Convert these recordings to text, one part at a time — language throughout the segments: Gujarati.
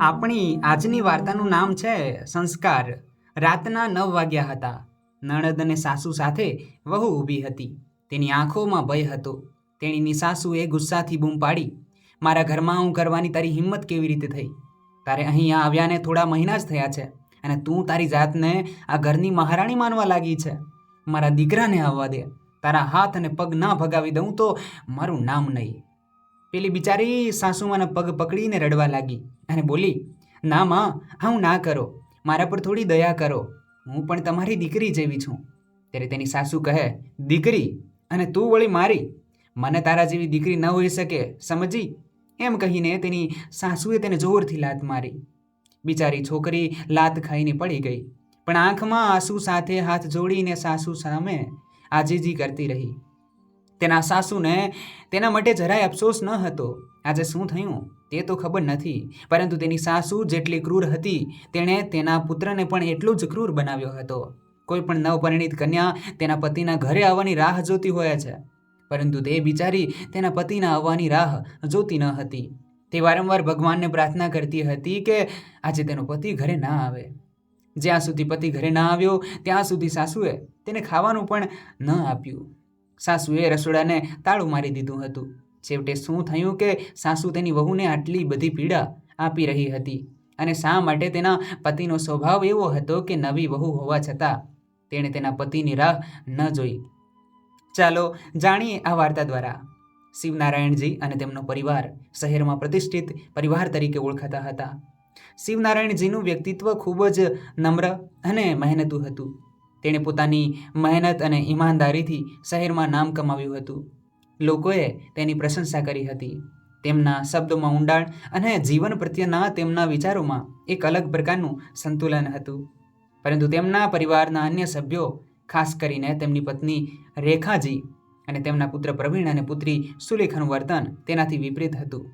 આપણી આજની વાર્તાનું નામ છે સંસ્કાર. રાતના 9 વાગ્યા હતા. નણદ અને સાસુ સાથે વહુ ઊભી હતી. તેની આંખોમાં ભય હતો. તેણીની સાસુએ ગુસ્સાથી બૂમ પાડી, મારા ઘરમાં હું કરવાની તારી હિંમત કેવી રીતે થઈ? તારે અહીંયા આવ્યાને થોડા મહિના જ થયા છે અને તું તારી જાતને આ ઘરની મહારાણી માનવા લાગી છે. મારા દીકરાને આવવા દે. તારા હાથ અને પગ ના ભગાવી દઉં તો મારું નામ નહીં. પેલી બિચારી સાસુમાના પગ પકડીને રડવા લાગી અને બોલી, ના માં, આવું ના કરો. મારા પર થોડી દયા કરો. હું પણ તમારી દીકરી જેવી છું. ત્યારે તેની સાસુ કહે, દીકરી? અને તું વળી મારી? મને તારા જેવી દીકરી ન હોઈ શકે, સમજી? એમ કહીને તેની સાસુએ તેને જોરથી લાત મારી. બિચારી છોકરી લાત ખાઈને પડી ગઈ, પણ આંખમાં આંસુ સાથે હાથ જોડીને સાસુ સામે આજીજી કરતી રહી. તેના સાસુને તેના માટે જરાય અફસોસ ન હતો. આજે શું થયું તે તો ખબર નથી, પરંતુ તેની સાસુ જેટલી ક્રૂર હતી તેણે તેના પુત્રને પણ એટલું જ ક્રૂર બનાવ્યો હતો. કોઈ પણ નવપરિણીત કન્યા તેના પતિના ઘરે આવવાની રાહ જોતી હોય છે, પરંતુ તે બિચારી તેના પતિના આવવાની રાહ જોતી ન હતી. તે વારંવાર ભગવાનને પ્રાર્થના કરતી હતી કે આજે તેનો પતિ ઘરે ના આવે. જ્યાં સુધી પતિ ઘરે ના આવ્યો ત્યાં સુધી સાસુએ તેને ખાવાનું પણ ન આપ્યું. સાસુએ રસોડાને તાળું મારી દીધું હતું. છેવટે શું થયું કે સાસુ તેની વહુને આટલી બધી પીડા આપી રહી હતી, અને શા માટે? તેના પતિનો સ્વભાવ એવો હતો કે નવી વહુ હોવા છતાં તેણે તેના પતિની રાહ ન જોઈ. ચાલો જાણીએ આ વાર્તા દ્વારા. શિવનારાયણજી અને તેમનો પરિવાર શહેરમાં પ્રતિષ્ઠિત પરિવાર તરીકે ઓળખાતા હતા. શિવનારાયણજીનું વ્યક્તિત્વ ખૂબ જ નમ્ર અને મહેનતુ હતું. તેણે પોતાની મહેનત અને ઈમાનદારીથી શહેરમાં નામ કમાવ્યું હતું. લોકોએ તેની પ્રશંસા કરી હતી. તેમના શબ્દોમાં ઊંડાણ અને જીવન પ્રત્યેના તેમના વિચારોમાં એક અલગ પ્રકારનું સંતુલન હતું. પરંતુ તેમના પરિવારના અન્ય સભ્યો, ખાસ કરીને તેમની પત્ની રેખાજી અને તેમના પુત્ર પ્રવીણ અને પુત્રી સુલેખાનું વર્તન તેનાથી વિપરીત હતું.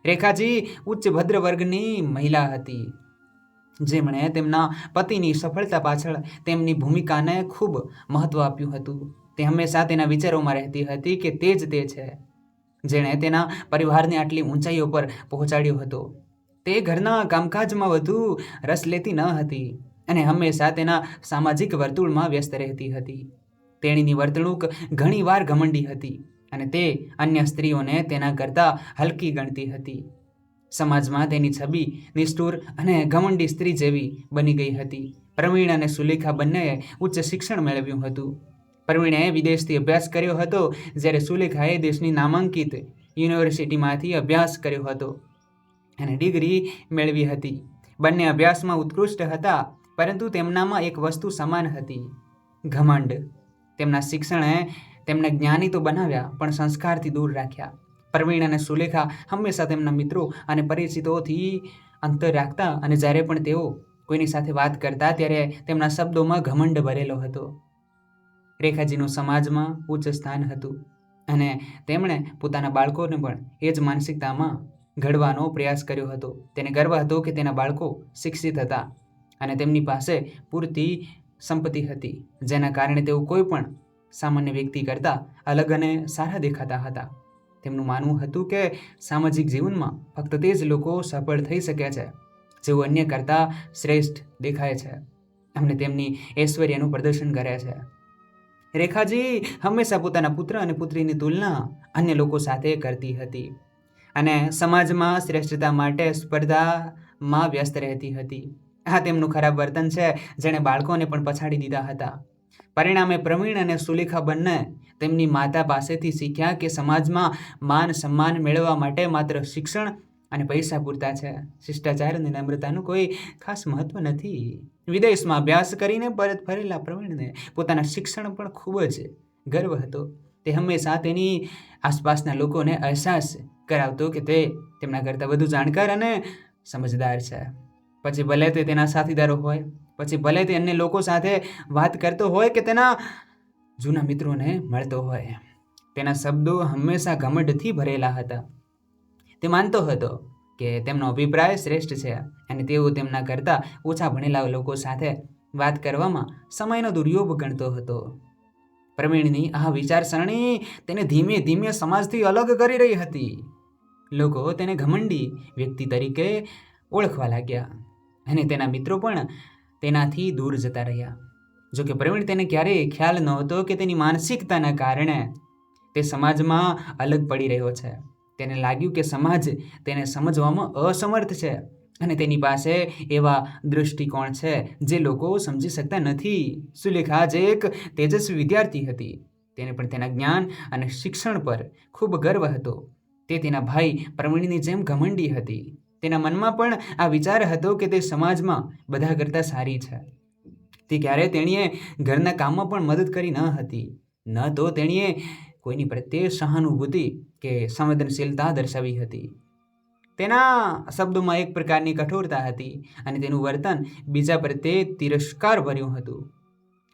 રેખાજી ઉચ્ચ ભદ્ર વર્ગની મહિલા હતી, જેમણે તેમના પતિની સફળતા પાછળ તેમની ભૂમિકાને ખૂબ મહત્વ આપ્યું હતું. તે હંમેશા તેના વિચારોમાં રહેતી હતી કે તે જ તે છે જેણે તેના પરિવારને આટલી ઊંચાઈઓ પર પહોંચાડ્યો હતો. તે ઘરના કામકાજમાં વધુ રસ લેતી ન હતી અને હંમેશા તેના સામાજિક વર્તુળમાં વ્યસ્ત રહેતી હતી. તેણીની વર્તણૂક ઘણીવાર ઘમંડી હતી અને તે અન્ય સ્ત્રીઓને તેના કરતાં હલકી ગણતી હતી. સમાજમાં તેની છબી નિષ્ઠુર અને ઘમંડી સ્ત્રી જેવી બની ગઈ હતી. પ્રવીણ અને સુલેખા બંનેએ ઉચ્ચ શિક્ષણ મેળવ્યું હતું. પ્રવીણે વિદેશથી અભ્યાસ કર્યો હતો, જ્યારે સુલેખાએ દેશની નામાંકિત યુનિવર્સિટીમાંથી અભ્યાસ કર્યો હતો અને ડિગ્રી મેળવી હતી. બંને અભ્યાસમાં ઉત્કૃષ્ટ હતા, પરંતુ તેમનામાં એક વસ્તુ સમાન હતી, ઘમંડ. તેમના શિક્ષણે તેમને જ્ઞાની તો બનાવ્યા, પણ સંસ્કારથી દૂર રાખ્યા. પ્રવીણ અને સુલેખા હંમેશા તેમના મિત્રો અને પરિચિતોથી અંતર રાખતા, અને જ્યારે પણ તેઓ કોઈની સાથે વાત કરતા ત્યારે તેમના શબ્દોમાં ઘમંડ ભરેલો હતો. રેખાજીનું સમાજમાં ઉચ્ચ સ્થાન હતું અને તેમણે પોતાના બાળકોને પણ એ જ માનસિકતામાં ઘડવાનો પ્રયાસ કર્યો હતો. તેને ગર્વ હતો કે તેના બાળકો શિક્ષિત હતા અને તેમની પાસે પૂરતી સંપત્તિ હતી, જેના કારણે તેઓ કોઈ પણ સામાન્ય વ્યક્તિ કરતાં અલગ અને સારા દેખાતા હતા. તેમનું માનવું હતું કે સામાજિક જીવનમાં ફક્ત તે જ લોકો સફળ થઈ શકે છે જેઓ અન્ય કરતાં શ્રેષ્ઠ દેખાય છે અને તેમની ઐશ્વર્યનું પ્રદર્શન કરે છે. રેખાજી હંમેશા પોતાના પુત્ર અને પુત્રીની તુલના અન્ય લોકો સાથે કરતી હતી અને સમાજમાં શ્રેષ્ઠતા માટે સ્પર્ધામાં વ્યસ્ત રહેતી હતી. આ તેમનું ખરાબ વર્તન છે, જેણે બાળકોને પણ પછાડી દીધા હતા. પરિણામે પ્રવીણ અને સુલેખા બંને તેમની માતા પાસેથી શીખ્યા કે સમાજમાં માન સન્માન મેળવવા માટે માત્ર શિક્ષણ અને પૈસા પૂરતા છે. શિષ્ટાચાર અને નમ્રતાનું કોઈ ખાસ મહત્વ નથી. વિદેશમાં અભ્યાસ કરીને પરત ફરેલા પ્રવીણને પોતાના શિક્ષણ પર ખૂબ જ ગર્વ હતો. તે હંમેશા તેની આસપાસના લોકોને અહેસાસ કરાવતો કે તે તેમના કરતાં વધુ જાણકાર અને સમજદાર છે. પછી ભલે તે તેના સાથીદારો હોય, પછી ભલે તે અન્ય લોકો સાથે વાત કરતો હોય કે તેના જૂના મિત્રોને મળતો હોય, તેના શબ્દો હંમેશા ઘમંડથી ભરેલા હતા. તે માનતો હતો કે તેમનો અભિપ્રાય શ્રેષ્ઠ છે અને તેઓ તેમના કરતાં ઓછા ભણેલા લોકો સાથે વાત કરવામાં સમયનો દુર્યોગ ગણતો હતો. પ્રવીણની આ વિચારસરણી તેને ધીમે ધીમે સમાજથી અલગ કરી રહી હતી. લોકો તેને ઘમંડી વ્યક્તિ તરીકે ઓળખવા લાગ્યા અને તેના મિત્રો પણ તેનાથી દૂર જતા રહ્યા. જોકે પ્રવીણ તેને ક્યારેય ખ્યાલ નહોતો કે તેની માનસિકતાના કારણે તે સમાજમાં અલગ પડી રહ્યો છે. તેને લાગ્યું કે સમાજ તેને સમજવામાં અસમર્થ છે અને તેની પાસે એવા દૃષ્ટિકોણ છે જે લોકો સમજી શકતા નથી. સુલેખા જે એક તેજસ્વી વિદ્યાર્થી હતી, તેને પણ તેના જ્ઞાન અને શિક્ષણ પર ખૂબ ગર્વ હતો. તે તેના ભાઈ પ્રવીણની જેમ ઘમંડી હતી. તેના મનમાં પણ આ વિચાર હતો કે તે સમાજમાં બધા કરતાં સારી છે. તે ક્યારે તેણીએ ઘરના કામમાં પણ મદદ કરી ન હતી, ન તો તેણીએ કોઈની પ્રત્યે સહાનુભૂતિ કે સંવેદનશીલતા દર્શાવી હતી. તેના શબ્દોમાં એક પ્રકારની કઠોરતા હતી અને તેનું વર્તન બીજા પ્રત્યે તિરસ્કાર ભર્યું હતું.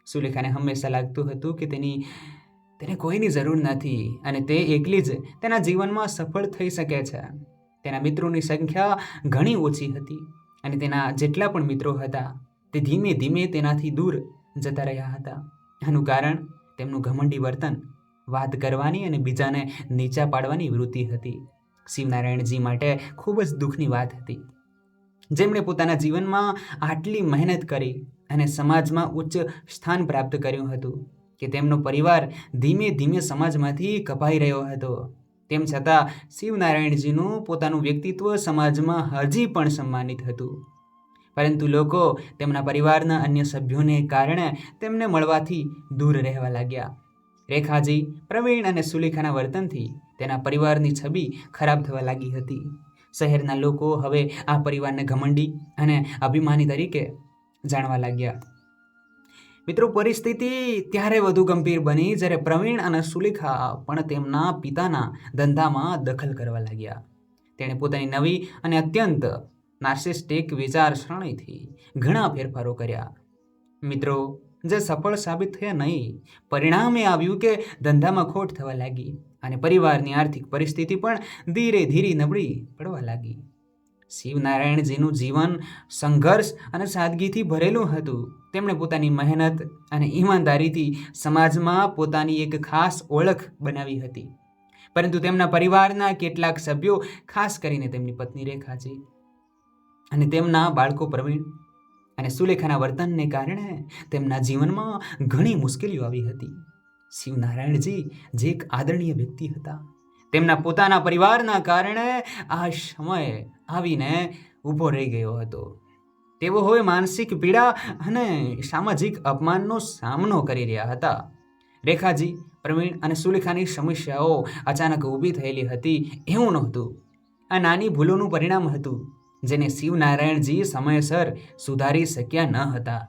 સુલેખાને હંમેશા લાગતું હતું કે તેને કોઈની જરૂર નથી અને તે એકલી જ તેના જીવનમાં સફળ થઈ શકે છે. તેના મિત્રોની સંખ્યા ઘણી ઓછી હતી અને તેના જેટલા પણ મિત્રો હતા તે ધીમે ધીમે તેનાથી દૂર જતા રહ્યા હતા. આનું કારણ તેમનું ઘમંડી વર્તન, વાત કરવાની અને બીજાને નીચા પાડવાની વૃત્તિ હતી. શિવનારાયણજી માટે ખૂબ જ દુઃખની વાત હતી. જેમણે પોતાના જીવનમાં આટલી મહેનત કરી અને સમાજમાં ઉચ્ચ સ્થાન પ્રાપ્ત કર્યું હતું કે તેમનો પરિવાર ધીમે ધીમે સમાજમાંથી કપાઈ રહ્યો હતો. તેમ છતાં શિવનારાયણજીનું પોતાનું વ્યક્તિત્વ સમાજમાં હજી પણ સન્માનિત હતું. પરંતુ લોકો તેમના પરિવારના અન્ય સભ્યોને કારણે તેમને મળવાથી દૂર રહેવા લાગ્યા. રેખાજી, પ્રવીણ અને સુલેખાના વર્તનથી તેના પરિવારની છબી ખરાબ થવા લાગી હતી. શહેરના લોકો હવે આ પરિવારને ઘમંડી અને અભિમાની તરીકે જાણવા લાગ્યા. મિત્રો, પરિસ્થિતિ ત્યારે વધુ ગંભીર બની જ્યારે પ્રવીણ અને સુલેખા પણ તેમના પિતાના ધંધામાં દખલ કરવા લાગ્યા. તેણે પોતાની નવી અને અત્યંત નાર્સિસ્ટિક વિચારસરણીથી ઘણા ફેરફારો કર્યા. મિત્રો, જે સફળ સાબિત થયા નહીં. પરિણામે આવ્યું કે ધંધામાં ખોટ થવા લાગી અને પરિવારની આર્થિક પરિસ્થિતિ પણ ધીરે ધીરે નબળી પડવા લાગી. શિવનારાયણજીનું જીવન સંઘર્ષ અને સાદગીથી ભરેલું હતું. તેમણે પોતાની મહેનત અને ઈમાનદારીથી સમાજમાં પોતાની એક ખાસ ઓળખ બનાવી હતી. પરંતુ તેમના પરિવારના કેટલાક સભ્યો, ખાસ કરીને તેમની પત્ની રેખાજી અને તેમના બાળકો પ્રવીણ અને સુલેખાના વર્તનને કારણે તેમના જીવનમાં ઘણી મુશ્કેલીઓ આવી હતી. શિવનારાયણજી જે એક આદરણીય વ્યક્તિ હતા, તેમના પોતાના પરિવારના કારણે આ સમય આવીને ઊભો રહી ગયો હતો. તેઓ હવે માનસિક પીડા અને સામાજિક અપમાનનો સામનો કરી રહ્યા હતા. રેખાજી, પ્રવીણ અને સુલેખાની સમસ્યાઓ અચાનક ઊભી થયેલી હતી એવું નહોતું. આ નાની ભૂલોનું પરિણામ હતું જેને શિવનારાયણજી સમયસર સુધારી શક્યા ન હતા.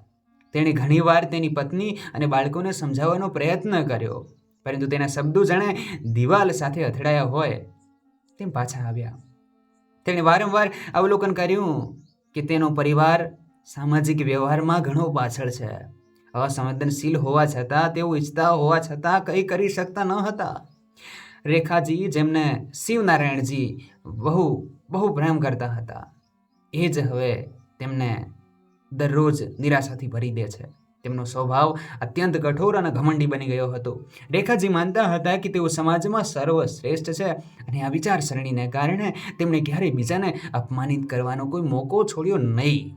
તેણે ઘણીવાર તેની પત્ની અને બાળકોને સમજાવવાનો પ્રયત્ન કર્યો, પરંતુ તેના શબ્દો જાણે દિવાલ સાથે અથડાયા હોય તેમ પાછા આવ્યા. તેણે વારંવાર અવલોકન કર્યું કે તેનો પરિવાર સામાજિક વ્યવહારમાં ઘણો પાછળ છે. અસંવેદનશીલ હોવા છતાં, તેઓ ઈચ્છતા હોવા છતાં કંઈ કરી શકતા ન હતા. રેખાજી, જેમને શિવનારાયણજી બહુ પ્રેમ કરતા હતા, એ જ હવે તેમને દરરોજ નિરાશાથી ભરી દે છે. તેમનો સ્વભાવ અત્યંત કઠોર અને ઘમંડી બની ગયો હતો. રેખાજી માનતા હતા કે તેઓ સમાજમાં સર્વશ્રેષ્ઠ છે અને આ વિચારસરણીને કારણે તેમણે ક્યારેય બીજાને અપમાનિત કરવાનો કોઈ મોકો છોડ્યો નહીં.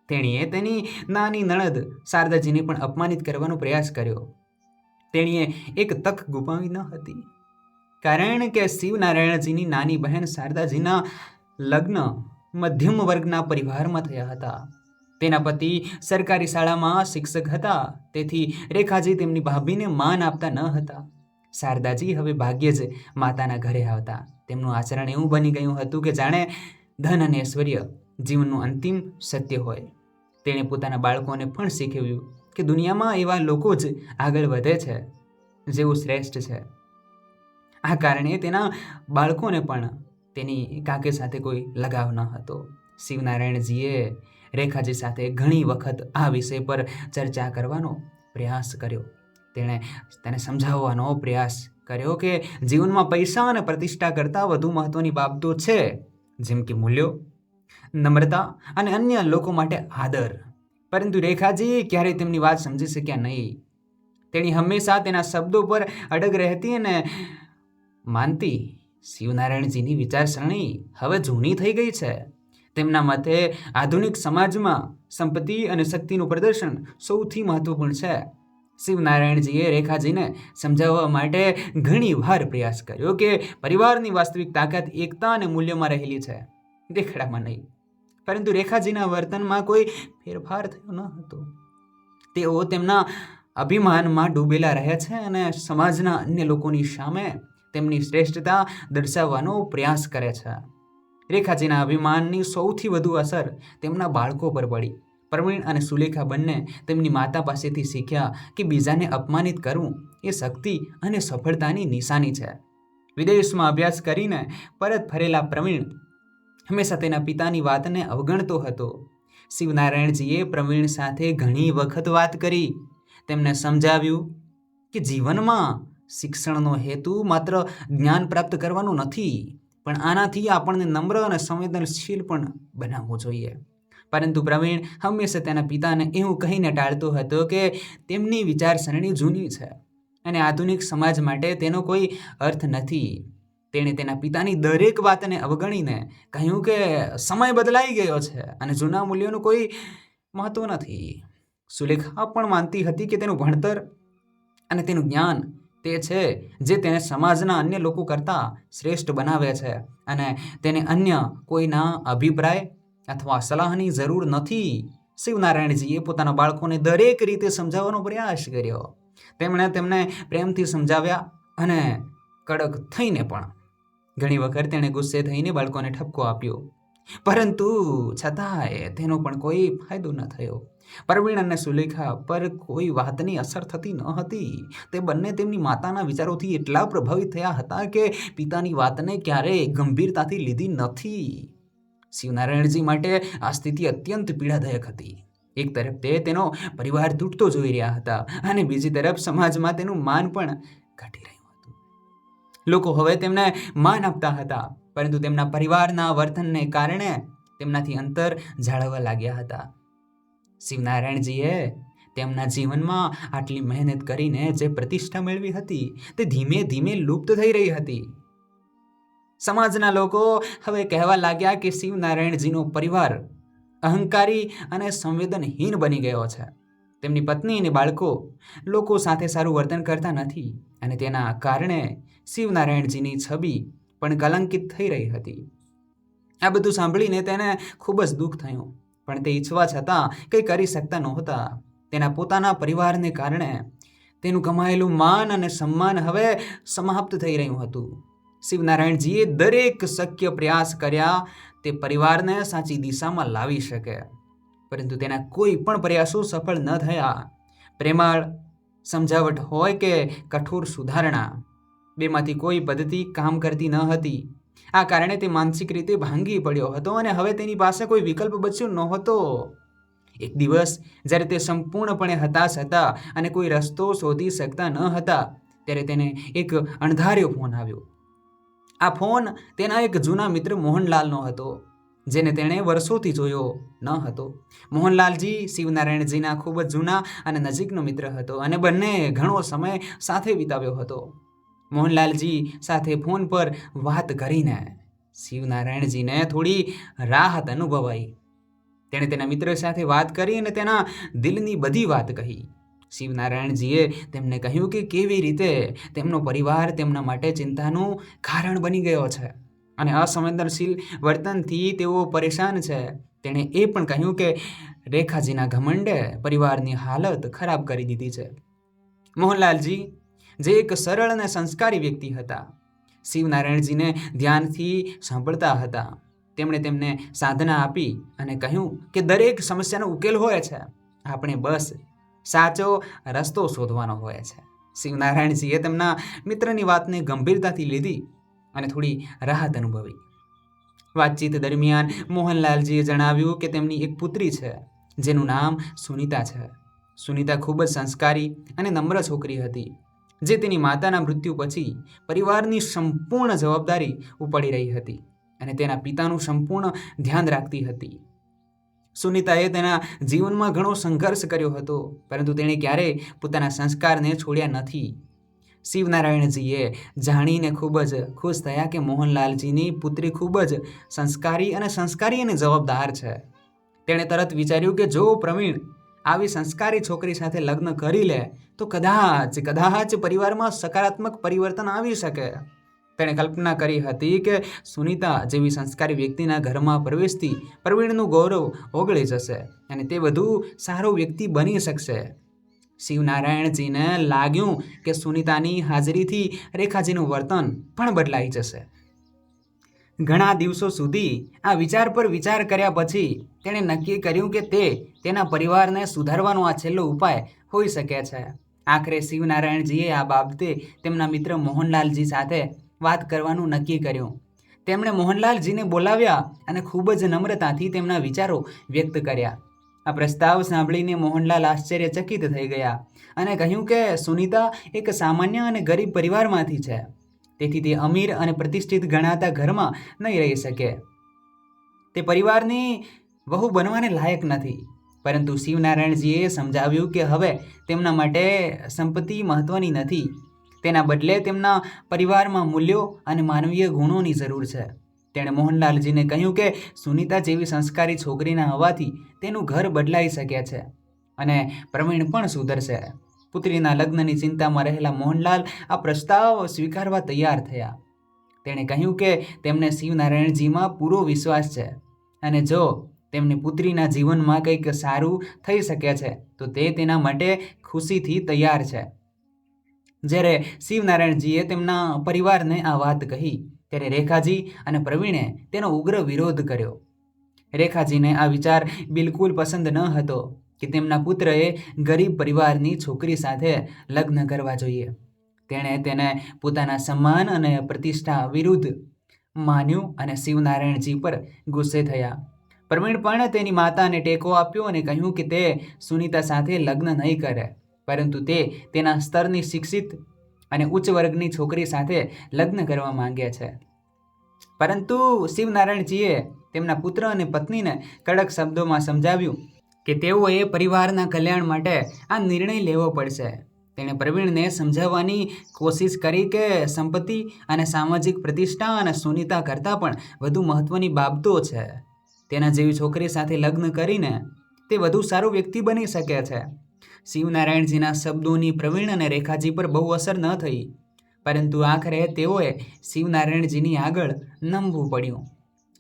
તેણીએ તેની નાની નણદ શારદાજીને પણ અપમાનિત કરવાનો પ્રયાસ કર્યો. તેણીએ એક તક ગુમાવી ન હતી, કારણ કે શિવનારાયણજીની નાની બહેન શારદાજીના લગ્ન મધ્યમ વર્ગના પરિવારમાં થયા હતા. તેના પતિ સરકારી શાળામાં શિક્ષક હતા, તેથી રેખાજી તેમની ભાભીને માન આપતા ન હતા. શારદાજી હવે ભાગ્યે જ માતાના ઘરે આવતા. તેમનું આચરણ એવું બની ગયું હતું કે જાણે ધન અને ઐશ્વર્ય જીવનનું અંતિમ સત્ય હોય. તેણે પોતાના બાળકોને પણ શીખવ્યું કે દુનિયામાં એવા લોકો જ આગળ વધે છે જેઓ શ્રેષ્ઠ છે. આ કારણે તેના બાળકોને પણ તેની કાકી સાથે કોઈ લગાવ ન હતો. શિવનારાયણજીએ રેખાજી સાથે ઘણી વખત આ વિષય પર ચર્ચા કરવાનો પ્રયાસ કર્યો. તેણે તેને સમજાવવાનો પ્રયાસ કર્યો કે જીવનમાં પૈસા અને પ્રતિષ્ઠા કરતાં વધુ મહત્વની બાબતો છે, જેમ કે મૂલ્યો, નમ્રતા અને અન્ય લોકો માટે આદર. પરંતુ રેખાજી ક્યારેય તેમની વાત સમજી શક્યા નહીં. તેણી હંમેશા તેના શબ્દો પર અડગ રહેતી અને માનતી શિવનારાયણજીની વિચારસરણી હવે જૂની થઈ ગઈ છે. તેમના મતે આધુનિક સમાજમાં સંપત્તિ અને શક્તિનું પ્રદર્શન સૌથી મહત્વપૂર્ણ છે. શિવનારાયણજીએ રેખાજીને સમજાવવા માટે ઘણી વાર પ્રયાસ કર્યો કે પરિવારની વાસ્તવિક તાકાત એકતા અને મૂલ્યમાં રહેલી છે, દેખાડામાં નહીં. પરંતુ રેખાજીના વર્તનમાં કોઈ ફેરફાર થયો ન હતો. તેઓ તેમના અભિમાનમાં ડૂબેલા રહે છે અને સમાજના અન્ય લોકોની સામે તેમની શ્રેષ્ઠતા દર્શાવવાનો પ્રયાસ કરે છે. રેખાજીના અભિમાનની સૌથી વધુ અસર તેમના બાળકો પર પડી. પ્રવીણ અને સુલેખા બંને તેમની માતા પાસેથી શીખ્યા કે બીજાને અપમાનિત કરવું એ શક્તિ અને સફળતાની નિશાની છે. વિદેશમાં અભ્યાસ કરીને પરત ફરેલા પ્રવીણ હંમેશા તેના પિતાની વાતને અવગણતો હતો. શિવનારાયણજીએ પ્રવીણ સાથે ઘણી વખત વાત કરી. તેમને સમજાવ્યું કે જીવનમાં શિક્ષણનો હેતુ માત્ર જ્ઞાન પ્રાપ્ત કરવાનો નથી, પણ આનાથી આપણને નમ્ર અને સંવેદનશીલ પણ બનાવવું જોઈએ. પરંતુ પ્રવીણ હંમેશા તેના પિતાને એવું કહીને ટાળતો હતો કે તેમની વિચારસરણી જૂની છે અને આધુનિક સમાજ માટે તેનો કોઈ અર્થ નથી. તેણે તેના પિતાની દરેક વાતને અવગણીને કહ્યું કે સમય બદલાઈ ગયો છે અને જૂના મૂલ્યોનું કોઈ મહત્વ નથી. સુલેખા પણ માનતી હતી કે તેનું ભણતર અને તેનું જ્ઞાન તે છે જે તેને સમાજના અન્ય લોકો કરતાં શ્રેષ્ઠ બનાવે છે અને તેને અન્ય કોઈના અભિપ્રાય અથવા સલાહની જરૂર નથી. શિવનારાયણજીએ પોતાના બાળકોને દરેક રીતે સમજાવવાનો પ્રયાસ કર્યો. તેમણે તેમને પ્રેમથી સમજાવ્યા અને કડક થઈને પણ. ઘણી વખત તેણે ગુસ્સે થઈને બાળકોને ઠપકો આપ્યો, પરંતુ છતાંય તેનો પણ કોઈ ફાયદો ન થયો. પ્રવીણ અને સુલેખા પર કોઈ વાતની અસર થતી ન હતી. તે બંને તેમની માતાના વિચારોથી એટલા પ્રભાવિત થયા હતા કે પિતાની વાતને ક્યારેય ગંભીરતાથી લીધી નથી. શિવનારાયણજી માટે આ સ્થિતિ અત્યંત પીડાદાયક હતી. એક તરફ તે તેનો પરિવાર તૂટતો જોઈ રહ્યા હતા અને બીજી તરફ સમાજમાં તેનું માન પણ ઘટી રહ્યું હતું. લોકો હવે તેમને માન આપતા હતા, પરંતુ તેમના પરિવારના વર્તનને કારણે તેમનાથી અંતર જાળવવા લાગ્યા હતા. શિવનારાયણજીએ તેમના જીવનમાં આટલી મહેનત કરીને જે પ્રતિષ્ઠા મેળવી હતી તે ધીમે ધીમે લુપ્ત થઈ રહી હતી. સમાજના લોકો હવે કહેવા લાગ્યા કે શિવનારાયણજીનો પરિવાર અહંકારી અને સંવેદનહીન બની ગયો છે. તેમની પત્ની અને બાળકો લોકો સાથે સારું વર્તન કરતા નથી અને તેના કારણે શિવનારાયણજીની છબી પણ કલંકિત થઈ રહી હતી. આ બધું સાંભળીને તેને ખૂબ જ દુઃખ થયું, પણ તે ઈચ્છવા છતાં કંઈ કરી શકતા નહોતા. તેના પોતાના પરિવારને કારણે તેનું કમાયેલું માન અને સન્માન હવે સમાપ્ત થઈ રહ્યું હતું. શિવનારાયણજીએ દરેક શક્ય પ્રયાસ કર્યા તે પરિવારને સાચી દિશામાં લાવી શકે, પરંતુ તેના કોઈ પણ પ્રયાસો સફળ ન થયા. પ્રેમાળ સમજાવટ હોય કે કઠોર સુધારણા, બેમાંથી કોઈ પદ્ધતિ કામ કરતી ન હતી. આ કારણે તે માનસિક રીતે ભાંગી પડ્યો હતો અને હવે તેની પાસે કોઈ વિકલ્પ બચ્યો નહોતો. એક દિવસ જ્યારે તે સંપૂર્ણપણે હતાશ હતા અને કોઈ રસ્તો શોધી શકતા ન હતા, ત્યારે તેને એક અણધાર્યો ફોન આવ્યો. આ ફોન તેના એક જૂના મિત્ર મોહનલાલનો હતો, જેને તેણે વર્ષોથી જોયો ન હતો. મોહનલાલજી શિવનારાયણજીના ખૂબ જ જૂના અને નજીકનો મિત્ર હતો અને બંને ઘણો સમય સાથે વિતાવ્યો હતો. મોહનલાલજી સાથે ફોન પર વાત કરીને શિવનારાયણજીને થોડી રાહત અનુભવાઈ. તેણે તેના મિત્ર સાથે વાત કરી અને તેના દિલની બધી વાત કહી. શિવનારાયણજીએ તેમને કહ્યું કે કેવી રીતે તેમનો પરિવાર તેમના માટે ચિંતાનું કારણ બની ગયો છે અને અસંવેદનશીલ વર્તનથી તેઓ પરેશાન છે. તેણે એ પણ કહ્યું કે રેખાજીના ઘમંડે પરિવારની હાલત ખરાબ કરી દીધી છે. મોહનલાલજી, જે એક સરળ અને સંસ્કારી વ્યક્તિ હતા, શિવનારાયણજીને ધ્યાનથી સાંભળતા હતા. તેમણે તેમને સાધના આપી અને કહ્યું કે દરેક સમસ્યાનો ઉકેલ હોય છે, આપણે બસ સાચો રસ્તો શોધવાનો હોય છે. શિવનારાયણજીએ તેમના મિત્રની વાતને ગંભીરતાથી લીધી અને થોડી રાહત અનુભવી. વાતચીત દરમિયાન મોહનલાલજીએ જણાવ્યું કે તેમની એક પુત્રી છે જેનું નામ સુનીતા છે. સુનીતા ખૂબ જ સંસ્કારી અને નમ્ર છોકરી હતી, જે તેની માતાના મૃત્યુ પછી પરિવારની સંપૂર્ણ જવાબદારી ઉપાડી રહી હતી અને તેના પિતાનું સંપૂર્ણ ધ્યાન રાખતી હતી. સુનીતાએ તેના જીવનમાં ઘણો સંઘર્ષ કર્યો હતો, પરંતુ તેણે ક્યારેય પોતાના સંસ્કારને છોડ્યા નથી. શિવનારાયણજીએ જાણીને ખૂબ જ ખુશ થયા કે મોહનલાલજીની પુત્રી ખૂબ જ સંસ્કારી અને જવાબદાર છે. તેણે તરત વિચાર્યું કે જો પ્રવીણ આવી સંસ્કારી છોકરી સાથે લગ્ન કરી લે તો કદાચ પરિવારમાં સકારાત્મક પરિવર્તન આવી શકે. તેણે કલ્પના કરી હતી કે સુનીતા જેવી સંસ્કારી વ્યક્તિના ઘરમાં પ્રવેશથી પ્રવીણનું ગૌરવ ઓગળી જશે અને તે વધુ સારો વ્યક્તિ બની શકશે. શિવનારાયણજીને લાગ્યું કે સુનીતાની હાજરીથી રેખાજીનું વર્તન પણ બદલાઈ જશે. ઘણા દિવસો સુધી આ વિચાર પર વિચાર કર્યા પછી તેણે નક્કી કર્યું કે તેના પરિવારને સુધારવાનો આ છેલ્લો ઉપાય હોઈ શકે છે. આખરે શિવનારાયણજીએ આ બાબતે તેમના મિત્ર મોહનલાલજી સાથે વાત કરવાનું નક્કી કર્યું. તેમણે મોહનલાલજીને બોલાવ્યા અને ખૂબ જ નમ્રતાથી તેમના વિચારો વ્યક્ત કર્યા. આ પ્રસ્તાવ સાંભળીને મોહનલાલ આશ્ચર્યચકિત થઈ ગયા અને કહ્યું કે સુનીતા એક સામાન્ય અને ગરીબ પરિવારમાંથી છે, તેથી તે અમીર અને પ્રતિષ્ઠિત ગણાતા ઘરમાં નહીં રહી શકે. તે પરિવારની વહુ બનવાને લાયક નથી. પરંતુ શિવનારાયણજીએ સમજાવ્યું કે હવે તેમના માટે સંપત્તિ મહત્વની નથી. તેના બદલે તેમના પરિવારમાં મૂલ્યો અને માનવીય ગુણોની જરૂર છે. તેણે મોહનલાલજીને કહ્યું કે સુનીતા જેવી સંસ્કારી છોકરીના હોવાથી તેનું ઘર બદલાઈ શકે છે અને પ્રવીણ પણ સુધરશે. પુત્રીના લગ્નની ચિંતામાં રહેલા મોહનલાલ આ પ્રસ્તાવ સ્વીકારવા તૈયાર થયા. તેણે કહ્યું કે તેમને શિવનારાયણજીમાં પૂરો વિશ્વાસ છે અને જો તેમની પુત્રીના જીવનમાં કંઈક સારું થઈ શકે છે તો તે તેના માટે ખુશીથી તૈયાર છે. જ્યારે શિવનારાયણજીએ તેમના પરિવારને આ વાત કહી ત્યારે રેખાજી અને પ્રવીણે તેનો ઉગ્ર વિરોધ કર્યો. રેખાજીને આ વિચાર બિલકુલ પસંદ ન હતો કે તેમના પુત્રએ ગરીબ પરિવારની છોકરી સાથે લગ્ન કરવા જોઈએ. તેણે તેને પોતાના સન્માન અને પ્રતિષ્ઠા વિરુદ્ધ માન્યું અને શિવનારાયણજી પર ગુસ્સે થયા. પ્રવીણ પણ તેની માતાને ટેકો આપ્યો અને કહ્યું કે તે સુનીતા સાથે લગ્ન નહીં કરે, પરંતુ તે તેના સ્તરની શિક્ષિત અને ઉચ્ચ વર્ગની છોકરી સાથે લગ્ન કરવા માંગે છે. પરંતુ શિવનારાયણજીએ તેમના પુત્ર અને પત્નીને કડક શબ્દોમાં સમજાવ્યું કે તેઓએ પરિવારના કલ્યાણ માટે આ નિર્ણય લેવો પડશે. તેણે પ્રવીણને સમજાવવાની કોશિશ કરી કે સંપત્તિ અને સામાજિક પ્રતિષ્ઠા અને સુનીતા કરતાં પણ વધુ મહત્વની બાબતો છે. તેના જેવી છોકરી સાથે લગ્ન કરીને તે વધુ સારો વ્યક્તિ બની શકે છે. શિવનારાયણજીના શબ્દોની પ્રવીણ અને રેખાજી પર બહુ અસર ન થઈ, પરંતુ આખરે તેઓએ શિવનારાયણજીની આગળ નમવું પડ્યું.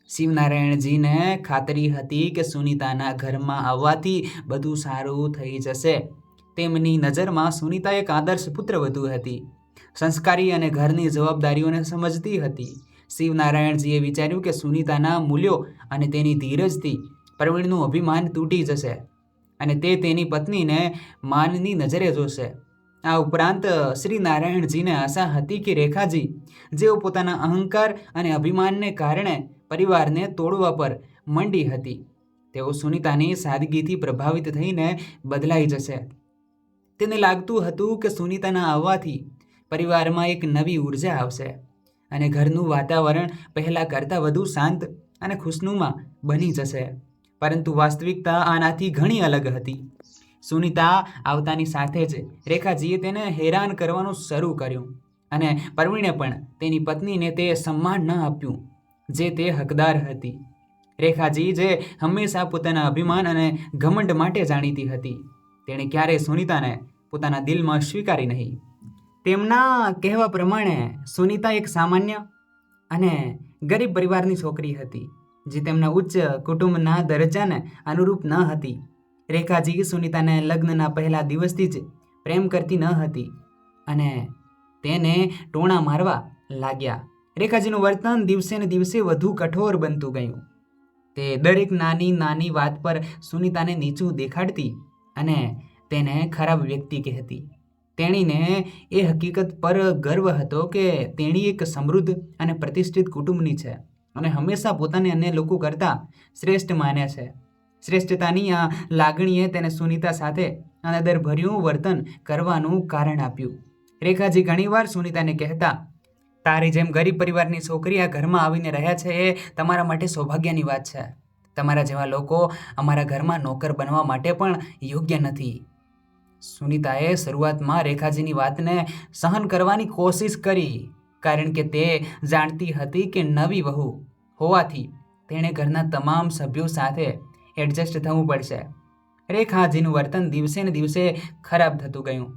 શિવનારાયણજીને ખાતરી હતી કે સુનીતાના ઘરમાં આવવાથી બધું સારું થઈ જશે. તેમની નજરમાં સુનીતા એક આદર્શ પુત્રવધુ હતી, સંસ્કારી અને ઘરની જવાબદારીઓને સમજતી હતી. શિવનારાયણજીએ વિચાર્યું કે સુનીતાના મૂલ્યો અને તેની ધીરજથી પ્રવીણનું અભિમાન તૂટી જશે અને તે તેની પત્નીને માનની નજરે જોશે. આ ઉપરાંત શ્રી નારાયણજીને આશા હતી કે રેખાજી, જેઓ પોતાના અહંકાર અને અભિમાનને કારણે પરિવારને તોડવા પર મંડી હતી, તેઓ સુનીતાની સાદગીથી પ્રભાવિત થઈને બદલાઈ જશે. તેને લાગતું હતું કે સુનીતાના આવવાથી પરિવારમાં એક નવી ઉર્જા આવશે અને ઘરનું વાતાવરણ પહેલાં કરતાં વધુ શાંત અને ખુશનુમા બની જશે. પરંતુ વાસ્તવિકતા આનાથી ઘણી અલગ હતી. સુનીતા આવતાની સાથે જ રેખાજીએ તેને હેરાન કરવાનું શરૂ કર્યું અને પ્રવીણે પણ તેની પત્નીને તે સન્માન ન આપ્યું જે તે હકદાર હતી. રેખાજી, જે હંમેશા પોતાના અભિમાન અને ઘમંડ માટે જાણીતી હતી, તેણે ક્યારેય સુનીતાને પોતાના દિલમાં સ્વીકારી નહીં. તેમના કહેવા પ્રમાણે સુનીતા એક સામાન્ય અને ગરીબ પરિવારની છોકરી હતી, જે તેમના ઉચ્ચ કુટુંબના દરજ્જાને અનુરૂપ ન હતી. રેખાજી સુનીતાને લગ્નના પહેલા દિવસથી જ પ્રેમ કરતી ન હતી અને તેને ટોણા મારવા લાગ્યા. રેખાજીનું વર્તન દિવસે ને દિવસે વધુ કઠોર બનતું ગયું. તે દરેક નાની વાત પર સુનીતાને નીચું દેખાડતી અને તેને ખરાબ વ્યક્તિ કહેતી. તેણીને એ હકીકત પર ગર્વ હતો કે તેણી એક સમૃદ્ધ અને પ્રતિષ્ઠિત કુટુંબની છે અને હંમેશા પોતાને અન્ય લોકો કરતાં શ્રેષ્ઠ માને છે. શ્રેષ્ઠતાની આ લાગણીએ તેને સુનીતા સાથે અનાદરભર્યું વર્તન કરવાનું કારણ આપ્યું. રેખાજી ઘણીવાર સુનીતાને કહેતા, તારી જેમ ગરીબ પરિવારની છોકરી આ ઘરમાં આવીને રહ્યા છે એ તમારા માટે સૌભાગ્યની વાત છે. તમારા જેવા લોકો અમારા ઘરમાં નોકર બનવા માટે પણ યોગ્ય નથી. સુનિતાએ શરૂઆતમાં રેખાજીની વાતને સહન કરવાની કોશિશ કરી, કારણ કે તે જાણતી હતી કે નવી વહુ હોવાથી તેણે ઘરના તમામ સભ્યો સાથે એડજસ્ટ થવું પડશે. રેખાજીનું વર્તન દિવસે ને દિવસે ખરાબ થતું ગયું.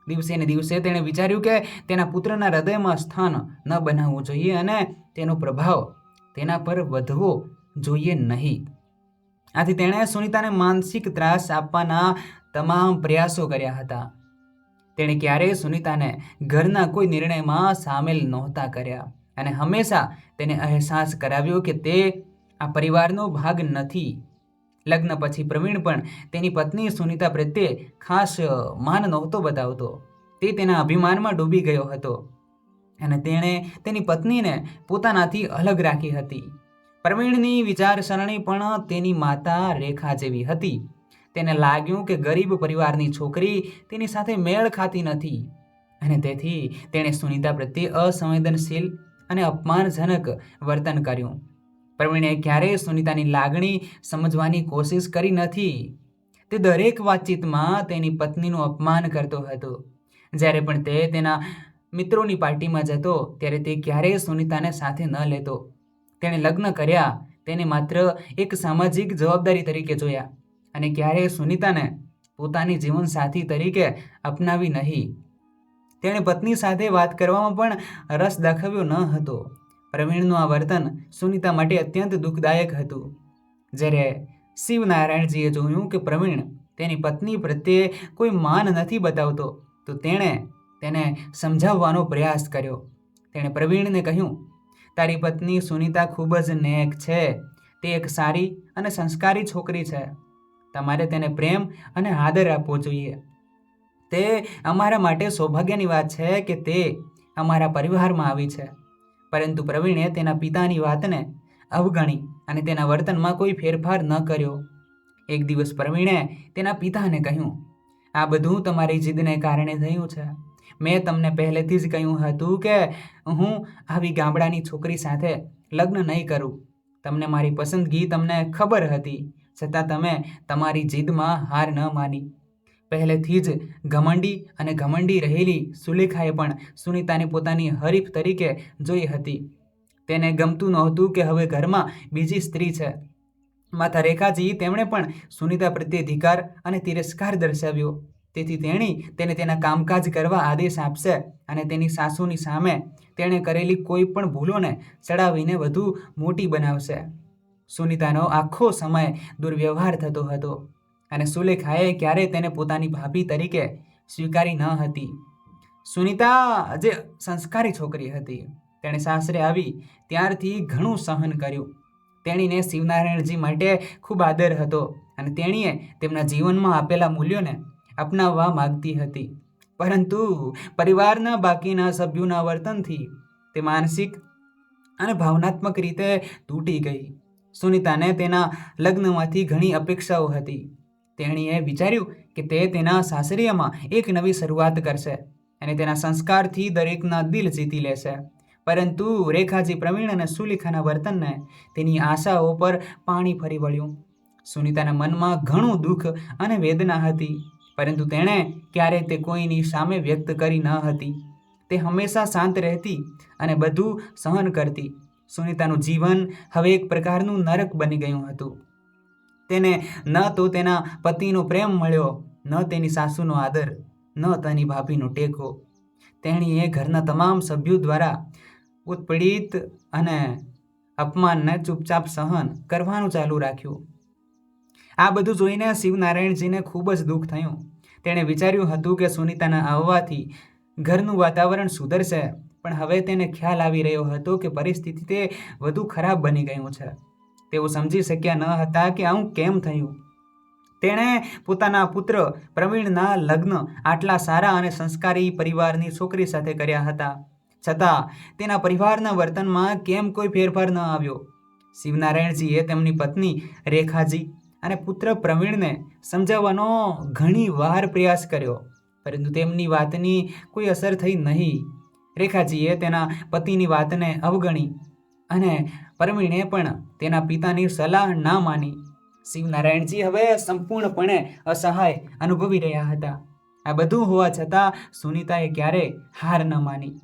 દિવસે ને દિવસે તેણે વિચાર્યું કે તેના પુત્રના હૃદયમાં સ્થાન ન બનાવવું જોઈએ અને તેનો પ્રભાવ તેના પર વધવો જોઈએ નહીં. આથી તેણે સુનિતાને માનસિક ત્રાસ આપવાના તમામ પ્રયાસો કર્યા હતા. તેણે ક્યારેય સુનિતાને ઘરના કોઈ નિર્ણયમાં સામેલ નહોતા કર્યા અને હંમેશા તેને અહેસાસ કરાવ્યો કે તે આ પરિવારનો ભાગ નથી. લગ્ન પછી પ્રવીણ પણ તેની પત્ની સુનિતા પ્રત્યે ખાસ માન નહોતો બતાવતો. તે તેના અભિમાનમાં ડૂબી ગયો હતો અને તેણે તેની પત્નીને પોતાનાથી અલગ રાખી હતી. પ્રવીણની વિચારસરણી પણ તેની માતા રેખા જેવી હતી. તેને લાગ્યું કે ગરીબ પરિવારની છોકરી તેની સાથે મેળ ખાતી નથી અને તેથી તેણે સુનિતા પ્રત્યે અસંવેદનશીલ અને અપમાનજનક વર્તન કર્યું. પ્રવીણે ક્યારેય સુનિતાની લાગણી સમજવાની કોશિશ કરી નથી. તે દરેક વાતચીતમાં તેની પત્નીનું અપમાન કરતો હતો. જ્યારે પણ તે તેના મિત્રોની પાર્ટીમાં જતો ત્યારે તે ક્યારેય સુનિતાને સાથે ન લેતો. તેણે લગ્ન કર્યા તેને માત્ર એક સામાજિક જવાબદારી તરીકે જોયા અને ક્યારેય સુનિતાને પોતાની જીવનસાથી તરીકે અપનાવી નહીં. તેણે પત્ની સાથે વાત કરવામાં પણ રસ દાખવ્યો ન હતો. પ્રવીણનું આ વર્તન સુનિતા માટે અત્યંત દુઃખદાયક હતું. જ્યારે શિવનારાયણજીએ જોયું કે પ્રવીણ તેની પત્ની પ્રત્યે કોઈ માન નથી બતાવતો તો તેણે તેને સમજાવવાનો પ્રયાસ કર્યો. તેણે પ્રવીણને કહ્યું, તારી પત્ની સુનિતા ખૂબ જ નેક છે. તે એક સારી અને સંસ્કારી છોકરી છે. તમારે તેને પ્રેમ અને આદર આપવો જોઈએ. તે અમારા માટે સૌભાગ્યની વાત છે કે તે અમારા પરિવારમાં આવી છે. પરંતુ પ્રવીણે તેના પિતાની વાતને અવગણી અને તેના વર્તનમાં કોઈ ફેરફાર ન કર્યો. એક દિવસ પ્રવીણે તેના પિતાને કહ્યું, આ બધું તમારી જીદને કારણે થયું છે. મેં તમને પહેલેથી જ કહ્યું હતું કે હું આવી ગામડાની છોકરી સાથે લગ્ન નહીં કરું. તમને મારી પસંદગી તમને ખબર હતી, છતાં તમે તમારી જીદમાં હાર ન માની. પહેલેથી જ ઘમંડી રહેલી સુલેખાએ પણ સુનિતાને પોતાની હરીફ તરીકે જોઈ હતી. તેને ગમતું નહોતું કે હવે ઘરમાં બીજી સ્ત્રી છે. માતા રેખાજી તેમણે પણ સુનિતા પ્રત્યે ધિક્કાર અને તિરસ્કાર દર્શાવ્યો. તેથી તેને તેના કામકાજ કરવા આદેશ આપશે અને તેની સાસુની સામે તેણે કરેલી કોઈ પણ ભૂલોને ચડાવીને વધુ મોટી બનાવશે. સુનિતાનો આખો સમય દુર્વ્યવહાર થતો હતો અને સુલેખાએ ક્યારેય તેને પોતાની ભાભી તરીકે સ્વીકારી ન હતી. સુનિતા જે સંસ્કારી છોકરી હતી, તેણે સાસરે આવી ત્યારથી ઘણું સહન કર્યું. તેણીને શિવનારાયણજી માટે ખૂબ આદર હતો અને તેણીએ તેમના જીવનમાં આપેલા મૂલ્યોને અપનાવવા માગતી હતી. પરંતુ પરિવારના બાકીના સભ્યોના વર્તનથી તે માનસિક અને ભાવનાત્મક રીતે તૂટી ગઈ. સુનિતાને તેના લગ્નમાંથી ઘણી અપેક્ષાઓ હતી. તેણીએ વિચાર્યું કે તે તેના સાસરિયામાં એક નવી શરૂઆત કરશે અને તેના સંસ્કારથી દરેકના દિલ જીતી લેશે. પરંતુ રેખાજી, પ્રવીણ અને સુલેખાના વર્તનને તેની આશાઓ પર પાણી ફરી વળ્યું. સુનિતાના મનમાં ઘણું દુઃખ અને વેદના હતી, પરંતુ તેણે ક્યારેય તે કોઈની સામે વ્યક્ત કરી ન હતી. તે હંમેશા શાંત રહેતી અને બધું સહન કરતી. સુનિતાનું જીવન હવે એક પ્રકારનું નરક બની ગયું હતું. તેને ન તો તેના પતિનો પ્રેમ મળ્યો, ન તેની સાસુનો આદર, ન તેની ભાભીનો ટેકો. તેણીએ ઘરના તમામ સભ્યો દ્વારા ઉત્પીડિત અને અપમાનને ચૂપચાપ સહન કરવાનું ચાલુ રાખ્યું. આ બધું જોઈને શિવનારાયણજીને ખૂબ જ દુઃખ થયું. તેણે વિચાર્યું હતું કે સુનિતાના આવવાથી ઘરનું વાતાવરણ સુધરશે, પણ હવે તેને ખ્યાલ આવી રહ્યો હતો કે પરિસ્થિતિ તે વધુ ખરાબ બની ગયું છે. તેઓ સમજી શક્યા ન હતા કે આવું કેમ થયું. તેણે પોતાના પુત્ર પ્રવીણના લગ્ન આટલા સારા અને સંસ્કારી પરિવારની છોકરી સાથે કર્યા હતા, છતાં તેના પરિવારના વર્તનમાં કેમ કોઈ ફેરફાર ન આવ્યો. શિવનારાયણજીએ તેમની પત્ની રેખાજી અને પુત્ર પ્રવીણને સમજાવવાનો ઘણી વાર પ્રયાસ કર્યો, પરંતુ તેમની વાતની કોઈ અસર થઈ નહીં. રેખાજીએ તેના પતિની વાતને અવગણી અને પ્રવીણે પણ તેના પિતાની સલાહ ના માની. શિવનારાયણજી હવે સંપૂર્ણપણે અસહાય અનુભવી રહ્યા હતા. આ બધું હોવા છતાં સુનીતાએ ક્યારેય હાર ન માની.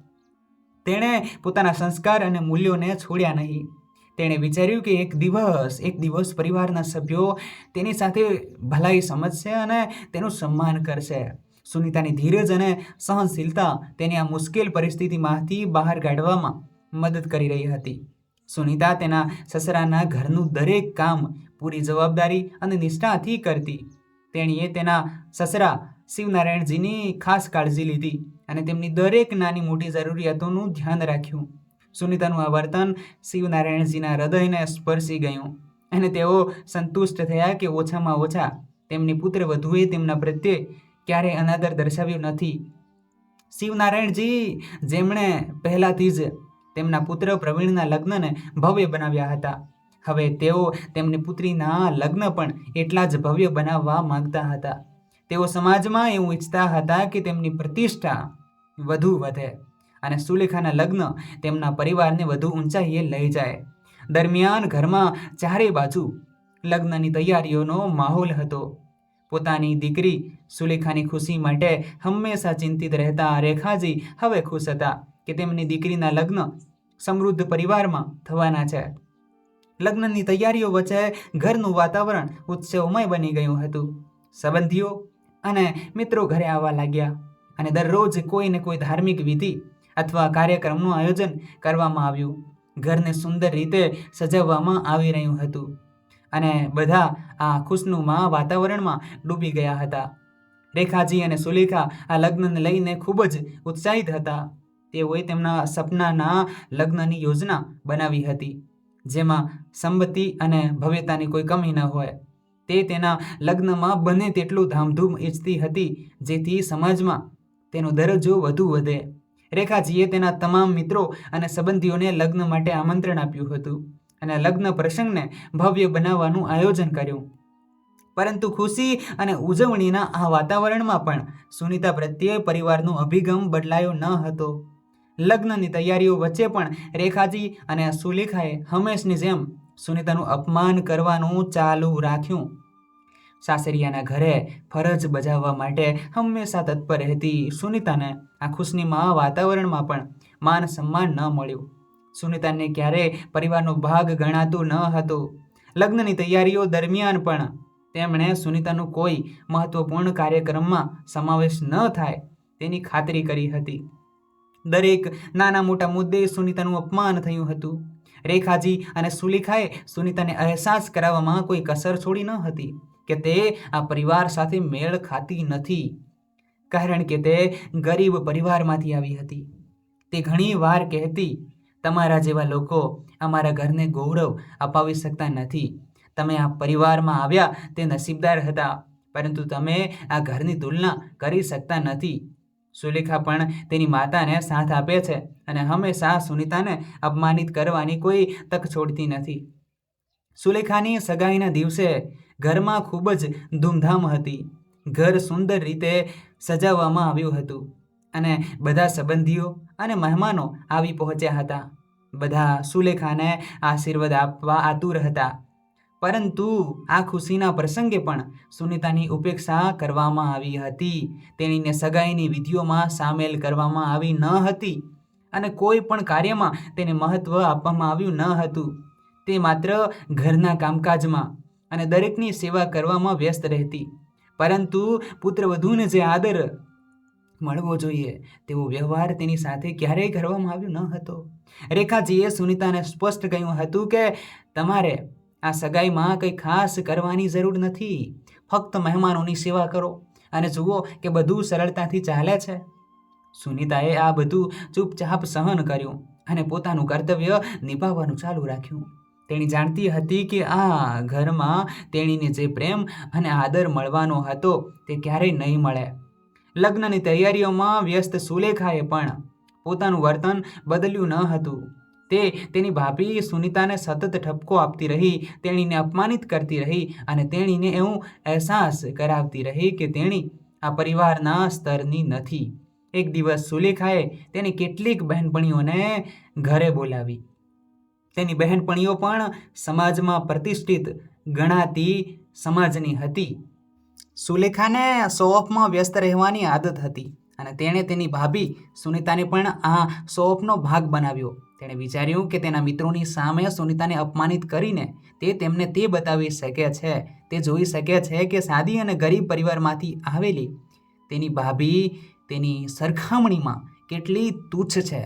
તેણે પોતાના સંસ્કાર અને મૂલ્યોને છોડ્યા નહીં. તેણે વિચાર્યું કે એક દિવસ પરિવારના સભ્યો તેની સાથે ભલાઈ સમજશે અને તેનું સન્માન કરશે. સુનીતાની ધીરજ અને સહનશીલતા તેને આ મુશ્કેલ પરિસ્થિતિમાંથી બહાર કાઢવામાં મદદ કરી રહી હતી. સુનીતા તેના સસરાના ઘરનું દરેક કામ પૂરી જવાબદારી અને નિષ્ઠાથી કરતી. તેણીએ તેના સસરા શિવનારાયણજીની ખાસ કાળજી લીધી અને તેમની દરેક નાની મોટી જરૂરિયાતોનું ધ્યાન રાખ્યું. સુનીતાનું આ વર્તન શિવનારાયણજીના હૃદયને સ્પર્શી ગયું અને તેઓ સંતુષ્ટ થયા કે ઓછામાં ઓછા તેમની પુત્ર વધુએ તેમના પ્રત્યે ક્યારેય અનાદર દર્શાવ્યો નથી. શિવનારાયણજી જેમણે પહેલાથી જ તેમના પુત્ર પ્રવીણના લગ્નને ભવ્ય બનાવ્યા હતા, હવે તેઓ તેમની પુત્રીના લગ્ન પણ એટલા જ ભવ્ય બનાવવા માંગતા હતા. તેઓ સમાજમાં એવું ઈચ્છતા હતા કે તેમની પ્રતિષ્ઠા વધુ વધે અને સુલેખાના લગ્ન તેમના પરિવારને વધુ ઊંચાઈએ લઈ જાય. દરમિયાન ઘરમાં ચારે બાજુ લગ્નની તૈયારીઓનો માહોલ હતો. પોતાની દીકરી સુલેખાની ખુશી માટે હંમેશા ચિંતિત રહેતા રેખાજી હવે ખુશ હતા કે તેમની દીકરીના લગ્ન સમૃદ્ધ પરિવારમાં થવાના છે. લગ્નની તૈયારીઓ વચ્ચે ઘરનું વાતાવરણ ઉત્સવમય બની ગયું હતું. સંબંધીઓ અને મિત્રો ઘરે આવવા લાગ્યા અને દરરોજ કોઈ ને કોઈ ધાર્મિક વિધિ અથવા કાર્યક્રમનું આયોજન કરવામાં આવ્યું. ઘરને સુંદર રીતે સજાવવામાં આવી રહ્યું હતું અને બધા આ ખુશનુમા વાતાવરણમાં ડૂબી ગયા હતા. રેખાજી અને સુલેખા આ લગ્નને લઈને ખૂબ જ ઉત્સાહિત હતા. તેઓએ તેમના સપનાના લગ્નની યોજના બનાવી હતી, જેમાં સંમતિ અને ભવ્યતાની કોઈ કમી ન હોય. તે તેના લગ્નમાં બને તેટલું ધામધૂમ ઈચ્છતી હતી, જેથી સમાજમાં તેનો દરજ્જો વધુ વધે. રેખાજીએ તેના તમામ મિત્રો અને સંબંધીઓને લગ્ન માટે આમંત્રણ આપ્યું હતું અને લગ્ન પ્રસંગને ભવ્ય બનાવવાનું આયોજન કર્યું. પરંતુ ખુશી અને ઉજવણીના આ વાતાવરણમાં પણ સુનીતા પ્રત્યે પરિવારનો અભિગમ બદલાયો ન હતો. લગ્નની તૈયારીઓ વચ્ચે પણ રેખાજી અને સુલેખાએ હંમેશની જેમ સુનીતાનું અપમાન કરવાનું ચાલુ રાખ્યું. સાસરિયાના ઘરે ફરજ બજાવવા માટે હંમેશા તત્પર રહેતી સુનીતાને આ ખુશનીમાં વાતાવરણમાં પણ માન સન્માન ન મળ્યું. સુનીતાને ક્યારેય પરિવારનો ભાગ ગણાતું ન હતું. લગ્નની તૈયારીઓ દરમિયાન પણ તેમણે સુનીતાનું કોઈ મહત્વપૂર્ણ કાર્યક્રમમાં સમાવેશ ન થાય તેની ખાતરી કરી હતી. દરેક નાના મોટા મુદ્દે સુનીતાનું અપમાન થયું હતું. રેખાજી અને સુલેખાએ સુનીતાને અહેસાસ કરાવવામાં કોઈ કસર છોડી ન હતી કે તે આ પરિવાર સાથે મેળ ખાતી નથી, કારણ કે તે ગરીબ પરિવારમાંથી આવી હતી. તે ઘણી વાર કહેતી, તમારા જેવા લોકો અમારા ઘરને ગૌરવ અપાવી શકતા નથી. તમે આ પરિવારમાં આવ્યા તે નસીબદાર હતા, પરંતુ તમે આ ઘરની તુલના કરી શકતા નથી. સુલેખા પણ તેની માતાને સાથ આપે છે અને હંમેશા સુનીતાને અપમાનિત કરવાની કોઈ તક છોડતી નથી. સુલેખાની સગાઈના દિવસે ઘરમાં ખૂબ જ ધૂમધામ હતી. ઘર સુંદર રીતે સજાવવામાં આવ્યું હતું અને બધા સંબંધીઓ અને મહેમાનો આવી પહોંચ્યા હતા. બધા સુલેખાને આશીર્વાદ આપવા આતુર હતા, પરંતુ આ ખુશીના પ્રસંગે પણ સુનીતાની ઉપેક્ષા કરવામાં આવી હતી. તેણીને સગાઈની વિધિઓમાં સામેલ કરવામાં આવી ન હતી અને કોઈ પણ કાર્યમાં તેને મહત્વ આપવામાં આવ્યું ન હતું. તે માત્ર ઘરના કામકાજમાં અને દરેકની સેવા કરવામાં વ્યસ્ત રહેતી, પરંતુ પુત્રવધૂને જે આદર મળવો જોઈએ તેવો વ્યવહાર તેની સાથે ક્યારેય કરવામાં આવ્યો ન હતો. રેખાજીએ સુનીતાને સ્પષ્ટ કહ્યું હતું કે તમારે આ સગાઈમાં કંઈ ખાસ કરવાની જરૂર નથી. ફક્ત મહેમાનોની સેવા કરો અને જુઓ કે બધું સરળતાથી ચાલે છે. સુનીતાએ આ બધું ચૂપચાપ સહન કર્યું અને પોતાનું કર્તવ્ય નિભાવવાનું ચાલુ રાખ્યું. તેણી જાણતી હતી કે આ ઘરમાં તેણીને જે પ્રેમ અને આદર મળવાનો હતો તે ક્યારેય નહીં મળે. લગ્નની તૈયારીઓમાં વ્યસ્ત સુલેખાએ પણ પોતાનું વર્તન બદલ્યું ન હતું. તે તેની ભાભી સુનીતાને સતત ઠપકો આપતી રહી, તેણીને અપમાનિત કરતી રહી અને તેણીને એવું અહેસાસ કરાવતી રહી કે તેણી આ પરિવારના સ્તરની નથી. એક દિવસ સુલેખાએ તેની કેટલીક બહેનપણીઓને ઘરે બોલાવી. તેની બહેનપણીઓ પણ સમાજમાં પ્રતિષ્ઠિત ગણાતી સમાજની હતી. સુલેખાને શો ઓફમાં વ્યસ્ત રહેવાની આદત હતી અને તેણે તેની ભાભી સુનિતાને પણ આ શો ઓફનો ભાગ બનાવ્યો. તેણે વિચાર્યું કે તેના મિત્રોની સામે સુનિતાને અપમાનિત કરીને તે તેમને તે બતાવી શકે છે, તે જોઈ શકે છે કે સાદી અને ગરીબ પરિવારમાંથી આવેલી તેની ભાભી તેની સરખામણીમાં કેટલી તુચ્છ છે.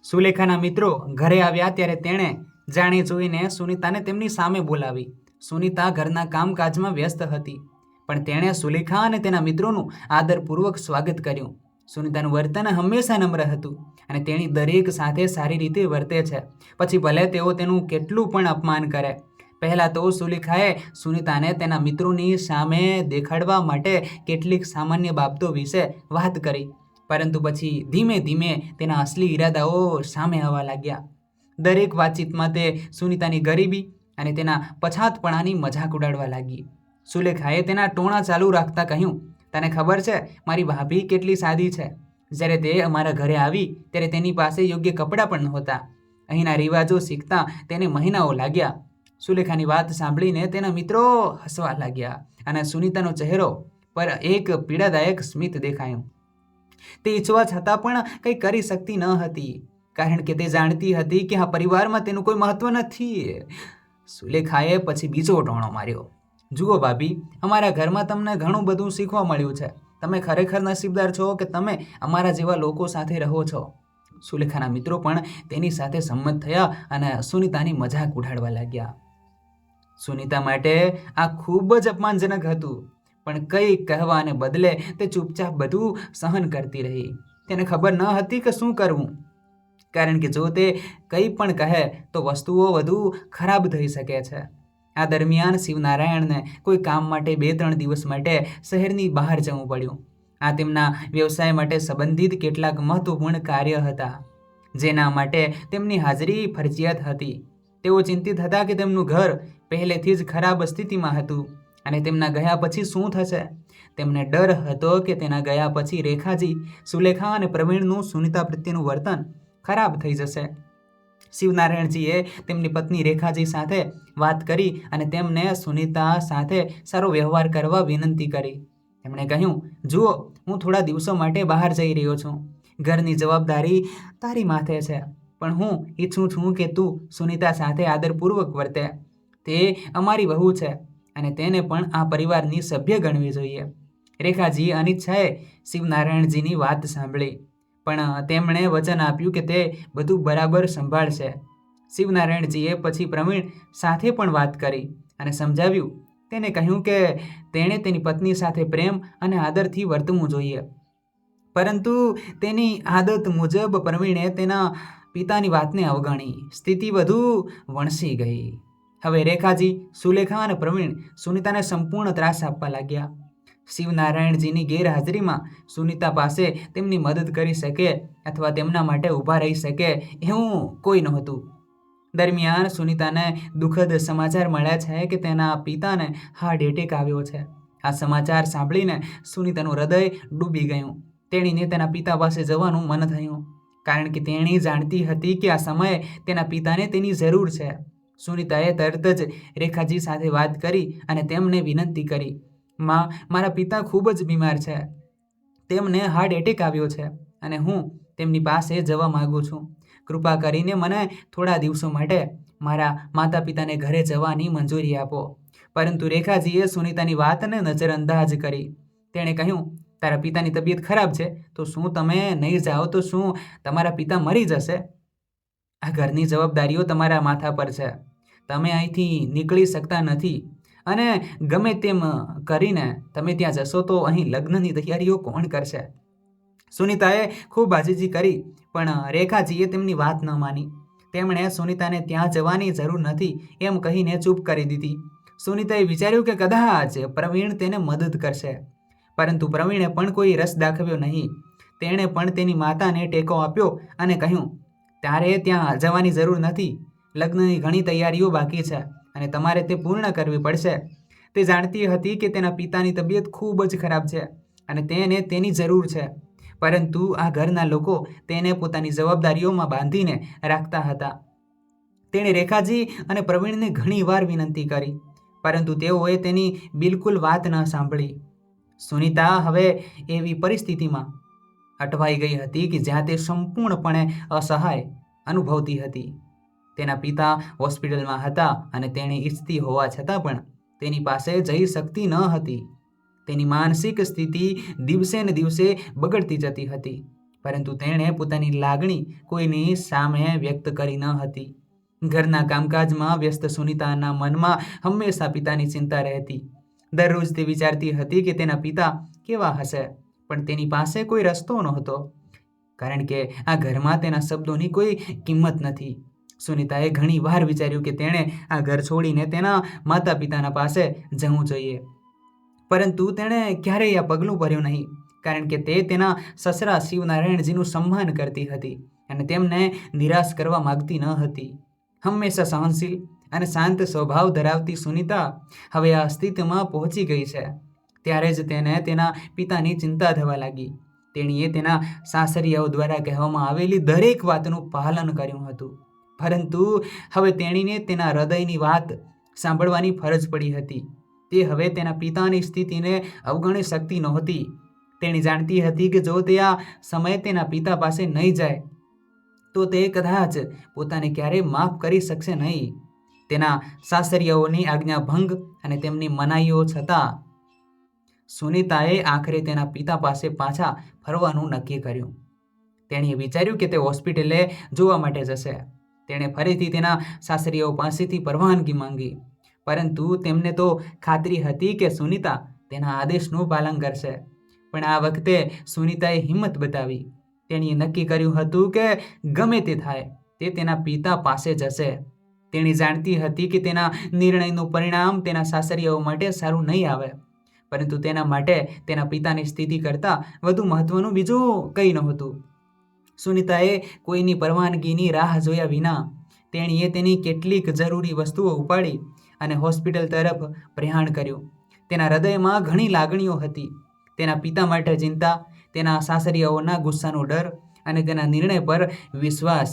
સુલેખાના મિત્રો ઘરે આવ્યા ત્યારે તેણે જાણી જોઈને સુનિતાને તેમની સામે બોલાવી. સુનિતા ઘરના કામકાજમાં વ્યસ્ત હતી, પણ તેણે સુલેખા અને તેના મિત્રોનું આદરપૂર્વક સ્વાગત કર્યું. સુનિતાનું વર્તન હંમેશા નમ્ર હતું અને તેણી દરેક સાથે સારી રીતે વર્તે છે, પછી ભલે તેઓ તેનું કેટલું પણ અપમાન કરે. પહેલાં તો સુલેખાએ સુનિતાને તેના મિત્રોની સામે દેખાડવા માટે કેટલીક સામાન્ય બાબતો વિશે વાત કરી, પરંતુ પછી ધીમે ધીમે તેના અસલી ઈરાદાઓ સામે આવવા લાગ્યા. દરેક વાતચીતમાં તે સુનિતાની ગરીબી અને તેના પછાતપણાની મજાક ઉડાડવા લાગી. સુલેખાએ તેના ટોણા ચાલુ રાખતા કહ્યું, તને ખબર છે મારી ભાભી કેટલી સાદી છે. જ્યારે તે અમારા ઘરે આવી ત્યારે તેની પાસે યોગ્ય કપડાં પણ નહોતા. અહીંના રિવાજો શીખતા તેને મહિનાઓ લાગ્યા. સુલેખાની વાત સાંભળીને તેના મિત્રો હસવા લાગ્યા અને સુનિતાનો ચહેરો પર એક પીડાદાયક સ્મિત દેખાયું. તે ઈચ્છવા છતાં પણ કંઈ કરી શકતી ન હતી, કારણ કે તે જાણતી હતી કે આ પરિવારમાં તેનું કોઈ મહત્વ નથી. સુલેખાએ પછી બીજો ટોણો માર્યો, જુઓ ભાભી, અમારા ઘરમાં તમને ઘણું બધું શીખવા મળ્યું છે. તમે ખરેખર નસીબદાર છો કે તમે અમારા જેવા લોકો સાથે રહો છો. સુલેખાના મિત્રો પણ તેની સાથે સંમત થયા અને સુનિતાની મજાક ઉડાડવા લાગ્યા. સુનિતા માટે આ ખૂબ જ અપમાનજનક હતું, પણ કંઈ કહેવાને બદલે તે ચૂપચાપ બધું સહન કરતી રહી. તેને ખબર ન હતી કે શું કરવું, કારણ કે જો તે કંઈ પણ કહે તો વસ્તુઓ વધુ ખરાબ થઈ શકે છે. આ દરમિયાન શિવનારાયણને કોઈ કામ માટે 2-3 દિવસ માટે શહેરની બહાર જવું પડ્યું. આ તેમના વ્યવસાય માટે સંબંધિત કેટલાક મહત્વપૂર્ણ કાર્ય હતા, જેના માટે તેમની હાજરી ફરજિયાત હતી. તેઓ ચિંતિત હતા કે તેમનું ઘર પહેલેથી જ ખરાબ સ્થિતિમાં હતું અને તેમના ગયા પછી શું થશે. તેમને ડર હતો કે તેના ગયા પછી રેખાજી, સુલેખા અને પ્રવીણનું સુનિતા પ્રત્યેનું વર્તન ખરાબ થઈ જશે. શિવનારાયણજીએ તેમની પત્ની રેખાજી સાથે વાત કરી અને તેમને સુનિતા સાથે સારો વ્યવહાર કરવા વિનંતી કરી. તેમણે કહ્યું, જુઓ, હું થોડા દિવસો માટે બહાર જઈ રહ્યો છું. ઘરની જવાબદારી તારી માથે છે, પણ હું ઈચ્છું છું કે તું સુનિતા સાથે આદરપૂર્વક વર્તે. તે અમારી વહુ છે અને તેને પણ આ પરિવારની સભ્ય ગણવી જોઈએ. રેખાજીએ અનિચ્છાએ શિવનારાયણજીની વાત સાંભળી, પણ તેમણે વચન આપ્યું કે તે બધું બરાબર સંભાળશે. શિવનારાયણજીએ પછી પ્રવીણ સાથે પણ વાત કરી અને સમજાવ્યું. તેને કહ્યું કે તેણે તેની પત્ની સાથે પ્રેમ અને આદરથી વર્તવું જોઈએ, પરંતુ તેની આદત મુજબ પ્રવીણે તેના પિતાની વાતને અવગણી. સ્થિતિ વધુ વણસી ગઈ. હવે રેખાજી, સુલેખા અને પ્રવીણ સુનિતાને સંપૂર્ણ ત્રાસ આપવા લાગ્યા. શિવનારાયણજીની ગેરહાજરીમાં સુનિતા પાસે તેમની મદદ કરી શકે અથવા તેમના માટે ઊભા રહી શકે એવું કોઈ નહોતું. દરમિયાન સુનિતાને દુઃખદ સમાચાર મળ્યા છે કે તેના પિતાને હાર્ટ એટેક આવ્યો છે. આ સમાચાર સાંભળીને સુનિતાનું હૃદય ડૂબી ગયું. તેણીને તેના પિતા પાસે જવાનું મન થયું, કારણ કે તેણી જાણતી હતી કે આ સમયે તેના પિતાને તેની જરૂર છે. સુનિતાએ તરત જ રેખાજી સાથે વાત કરી અને તેમને વિનંતી કરી, માં, મારા પિતા ખૂબ જ બીમાર છે. તેમને હાર્ટ એટેક આવ્યો છે અને હું તેમની પાસે જવા માગું છું. કૃપા કરીને મને થોડા દિવસો માટે મારા માતા પિતાને ઘરે જવાની મંજૂરી આપો. પરંતુ રેખાજીએ સુનિતાની વાતને નજરઅંદાજ કરી. તેણે કહ્યું, તારા પિતાની તબિયત ખરાબ છે તો શું તમે નહીં જાઓ તો શું તમારા પિતા મરી જશે? આ ઘરની જવાબદારીઓ તમારા માથા પર છે. તમે અહીંથી નીકળી શકતા નથી અને ગમે તેમ કરીને તમે ત્યાં જશો તો અહીં લગ્નની તૈયારીઓ કોણ કરશે? સુનિતાએ ખૂબ આજીજી કરી, પણ રેખાજીએ તેમની વાત ન માની. તેમણે સુનિતાને ત્યાં જવાની જરૂર નથી એમ કહીને ચૂપ કરી દીધી. સુનિતાએ વિચાર્યું કે કદાચ પ્રવીણ તેને મદદ કરશે, પરંતુ પ્રવીણે પણ કોઈ રસ દાખવ્યો નહીં. તેણે પણ તેની માતાને ટેકો આપ્યો અને કહ્યું, તારે ત્યાં જવાની જરૂર નથી. લગ્નની ઘણી તૈયારીઓ બાકી છે અને તમારે તે પૂર્ણ કરવી પડશે. તે જાણતી હતી કે તેના પિતાની તબિયત ખૂબ જ ખરાબ છે અને તેને તેની જરૂર છે, પરંતુ આ ઘરના લોકો તેને પોતાની જવાબદારીઓમાં બાંધીને રાખતા હતા. તેણે રેખાજી અને પ્રવીણને ઘણી વાર વિનંતી કરી, પરંતુ તેઓએ તેની બિલકુલ વાત ન સાંભળી. સુનીતા હવે એવી પરિસ્થિતિમાં અટવાઈ ગઈ હતી કે જ્યાં તે સંપૂર્ણપણે અસહાય અનુભવતી હતી. તેના પિતા હોસ્પિટલમાં હતા અને તેણે ઈચ્છતી હોવા છતાં પણ તેની પાસે જઈ શકતી ન હતી. તેની માનસિક સ્થિતિ દિવસે ને દિવસે બગડતી જતી હતી, પરંતુ તેણે પોતાની લાગણી કોઈની સામે વ્યક્ત કરી ન હતી. ઘરના કામકાજમાં વ્યસ્ત સુનીતાના મનમાં હંમેશા પિતાની ચિંતા રહેતી. દરરોજ તે વિચારતી હતી કે તેના પિતા કેવા હશે, પણ તેની પાસે કોઈ રસ્તો નહોતો, કારણ કે આ ઘરમાં તેના શબ્દોની કોઈ કિંમત નથી. સુનીતાએ ઘણી વાર વિચાર્યું કે તેણે આ ઘર છોડીને તેના માતા પિતાના પાસે જવું જોઈએ, પરંતુ તેણે ક્યારેય આ પગલું ભર્યું નહીં, કારણ કે તે તેના સસરા શિવનારાયણજીનું સન્માન કરતી હતી અને તેમને નિરાશ કરવા માગતી ન હતી. હંમેશા સહનશીલ અને શાંત સ્વભાવ ધરાવતી સુનીતા હવે આ સ્થિતિમાં પહોંચી ગઈ છે. ત્યારે જ તેને તેના પિતાની ચિંતા થવા લાગી. તેણીએ તેના સાસરિયાઓ દ્વારા કહેવામાં આવેલી દરેક વાતનું પાલન કર્યું હતું, પરંતુ હવે તેણીને તેના હૃદયની વાત સાંભળવાની ફરજ પડી હતી. તે હવે તેના પિતાની સ્થિતિને અવગણી શકતી નહોતી. તેણી જાણતી હતી કે જો તે આ સમયે તેના પિતા પાસે નહીં જાય તો તે કદાચ પોતાને ક્યારેય માફ કરી શકશે નહીં. તેના સાસરિયાઓની આજ્ઞા ભંગ અને તેમની મનાઈઓ છતાં સુનીતાએ આખરે તેના પિતા પાસે પાછા ફરવાનું નક્કી કર્યું. તેણીએ વિચાર્યું કે તે હોસ્પિટલે જોવા માટે જશે. તેણે ફરીથી તેના સાસરિયાઓ પાસેથી પરવાનગી માંગી, પરંતુ તેમને તો ખાતરી હતી કે સુનીતા તેના આદેશનું પાલન કરશે. પણ આ વખતે સુનીતાએ હિંમત બતાવી. તેણીએ નક્કી કર્યું હતું કે ગમે તે થાય તે તેના પિતા પાસે જશે. તેણી જાણતી હતી કે તેના નિર્ણયનું પરિણામ તેના સાસરિયાઓ માટે સારું નહીં આવે, પરંતુ તેના માટે તેના પિતાની સ્થિતિ કરતાં વધુ મહત્વનું બીજું કંઈ નહોતું. સુનીતાએ કોઈની પરવાનગીની રાહ જોયા વિના તેણીએ તેની કેટલીક જરૂરી વસ્તુઓ ઉપાડી અને હોસ્પિટલ તરફ પ્રયાણ કર્યું. તેના હૃદયમાં ઘણી લાગણીઓ હતી. તેના પિતા માટે ચિંતા, તેના સાસરિયાઓના ગુસ્સાનો ડર અને તેના નિર્ણય પર વિશ્વાસ.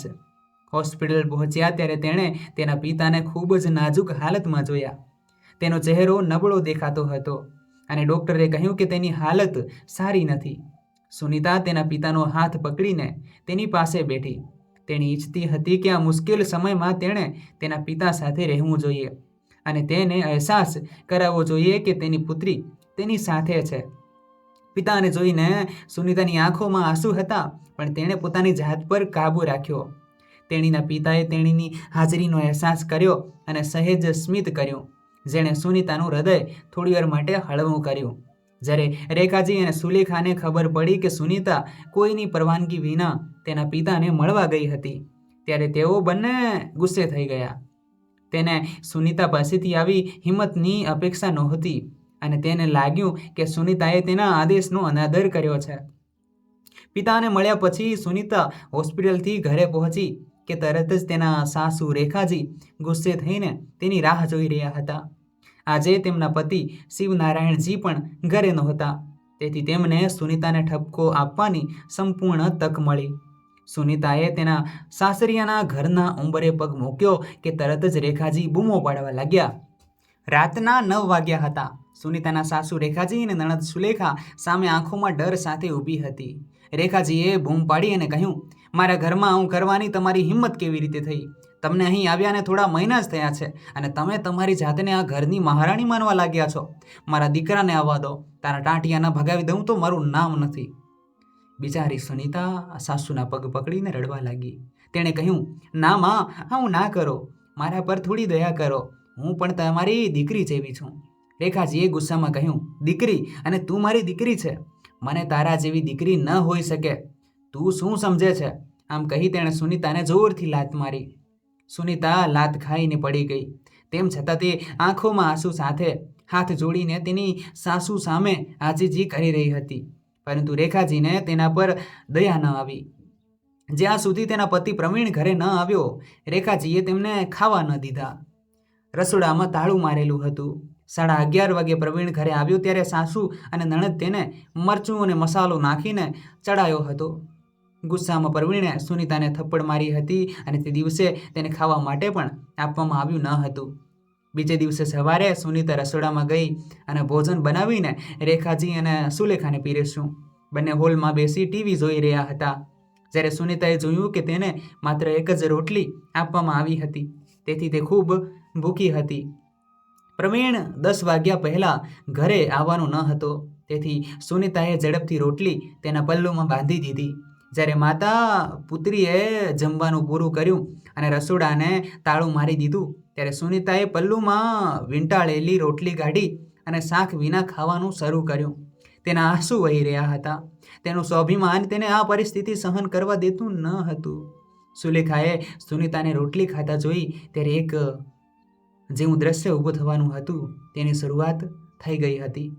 હોસ્પિટલ પહોંચ્યા ત્યારે તેણે તેના પિતાને ખૂબ જ નાજુક હાલતમાં જોયા. તેનો ચહેરો નબળો દેખાતો હતો અને ડૉક્ટરે કહ્યું કે તેની હાલત સારી નથી. સુનીતા તેના પિતાનો હાથ પકડીને તેની પાસે બેઠી. તેણી ઈચ્છતી હતી કે આ મુશ્કેલ સમયમાં તેણે તેના પિતા સાથે રહેવું જોઈએ અને તેને અહેસાસ કરાવવો જોઈએ કે તેની પુત્રી તેની સાથે છે. પિતાને જોઈને સુનીતાની આંખોમાં આંસુ હતા, પણ તેણે પોતાની જાત પર કાબૂ રાખ્યો. તેણીના પિતાએ તેણીની હાજરીનો અહેસાસ કર્યો અને સહેજ સ્મિત કર્યું, જેણે સુનીતાનું હૃદય થોડીવાર માટે હળવું કર્યું. જ્યારે રેખાજી અને સુલેખાને ખબર પડી કે સુનીતા કોઈની પરવાનગી વિના તેના પિતાને મળવા ગઈ હતી, ત્યારે તેઓ બંને ગુસ્સે થઈ ગયા. તેને સુનીતા પાસેથી આવી હિંમતની અપેક્ષા નહોતી અને તેને લાગ્યું કે સુનીતાએ તેના આદેશનો અનાદર કર્યો છે. પિતાને મળ્યા પછી સુનીતા હોસ્પિટલથી ઘરે પહોંચી કે તરત જ તેના સાસુ રેખાજી ગુસ્સે થઈને તેની રાહ જોઈ રહ્યા હતા. આજે તેમના પતિ શિવનારાયણજી પણ ઘરે નહોતા, તેથી તેમને સુનીતાને ઠપકો આપવાની સંપૂર્ણ તક મળી. સુનીતાએ તેના સાસરિયાના ઘરના ઉંબરે પગ મૂક્યો કે તરત જ રેખાજી બૂમો પાડવા લાગ્યા. રાતના 9 વાગ્યા હતા. સુનીતાના સાસુ રેખાજી અને નણંદ સુલેખા સામે આંખોમાં ડર સાથે ઊભી હતી. રેખાજીએ બૂમ પાડી અને કહ્યું, મારા ઘરમાં આવું કરવાની તમારી હિંમત કેવી રીતે થઈ? તમને અહીં આવ્યાને થોડા મહિના જ થયા છે અને તમે તમારી જાતને આ ઘરની મહારાણી માનવા લાગ્યા છો. મારા દીકરાને આવવા દો. તારા ટાંટિયાને ભગાવી દઉં તો મારું નામ નથી. બિચારી સુનીતા સાસુના પગ પકડીને રડવા લાગી. તેણે કહ્યું, ના માં, આવું ના કરો. મારા પર થોડી દયા કરો. હું પણ તમારી દીકરી જેવી છું. રેખાજીએ ગુસ્સામાં કહ્યું, દીકરી? અને તું મારી દીકરી છે. મને તારા જેવી દીકરી ન હોઈ શકે. તું શું સમજે છે? આમ કહી તેણે સુનીતાને જોરથી લાત મારી. સુનીતા લાત ખાઈને પડી ગઈ. તેમ છતાં તે આંખોમાં આંસુ સાથે હાથ જોડીને તેની સાસુ સામે આજીજી કરી રહી હતી, પરંતુ રેખાજીને તેના પર દયા ન આવી. જ્યાં સુધી તેના પતિ પ્રવીણ ઘરે ન આવ્યો, રેખાજીએ તેમને ખાવા ન દીધા. રસોડામાં તાળું મારેલું હતું. 11:30 વાગે પ્રવીણ ઘરે આવ્યો ત્યારે સાસુ અને નણંદ તેને મરચું અને મસાલો નાખીને ચડાયો હતો. ગુસ્સામાં પ્રવીણે સુનીતાને થપ્પડ મારી હતી અને તે દિવસે તેને ખાવા માટે પણ આપવામાં આવ્યું ન હતું. બીજે દિવસે સવારે સુનીતા રસોડામાં ગઈ અને ભોજન બનાવીને રેખાજી અને સુલેખાને પીરસ્યું. બંને હોલમાં બેસી ટીવી જોઈ રહ્યા હતા. જ્યારે સુનીતાએ જોયું કે તેને માત્ર એક જ રોટલી આપવામાં આવી હતી, તેથી તે ખૂબ ભૂખી હતી. પ્રવીણ 10 વાગ્યા પહેલાં ઘરે આવવાનો ન હતો, તેથી સુનીતાએ ઝડપથી રોટલી તેના પલ્લુમાં બાંધી દીધી. જ્યારે માતા પુત્રીએ જમવાનું પૂરું કર્યું અને રસોડાને તાળું મારી દીધું, ત્યારે સુનીતાએ પલ્લુમાં વીંટાળેલી રોટલી કાઢી અને શાક વિના ખાવાનું શરૂ કર્યું. તેના આંસુ વહી રહ્યા હતા. તેનું સ્વાભિમાન તેને આ પરિસ્થિતિ સહન કરવા દેતું ન હતું. સુલેખાએ સુનીતાને રોટલી ખાતા જોઈ ત્યારે એક જેવું દ્રશ્ય ઊભું થવાનું હતું તેની શરૂઆત થઈ ગઈ હતી.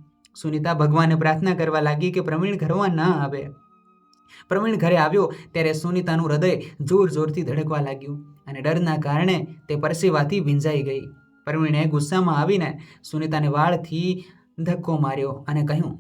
સુનીતા ભગવાનને પ્રાર્થના કરવા લાગી કે પ્રવીણ ઘરમાં ના આવે. પ્રવીણ ઘરે આવ્યો ત્યારે સુનીતાનું હૃદય જોર જોરથી ધડકવા લાગ્યું અને ડરના કારણે તે પરસેવાથી ભીંજાઈ ગઈ. પ્રવીણે ગુસ્સામાં આવીને સુનીતાને વાળથી ધક્કો માર્યો અને કહ્યું,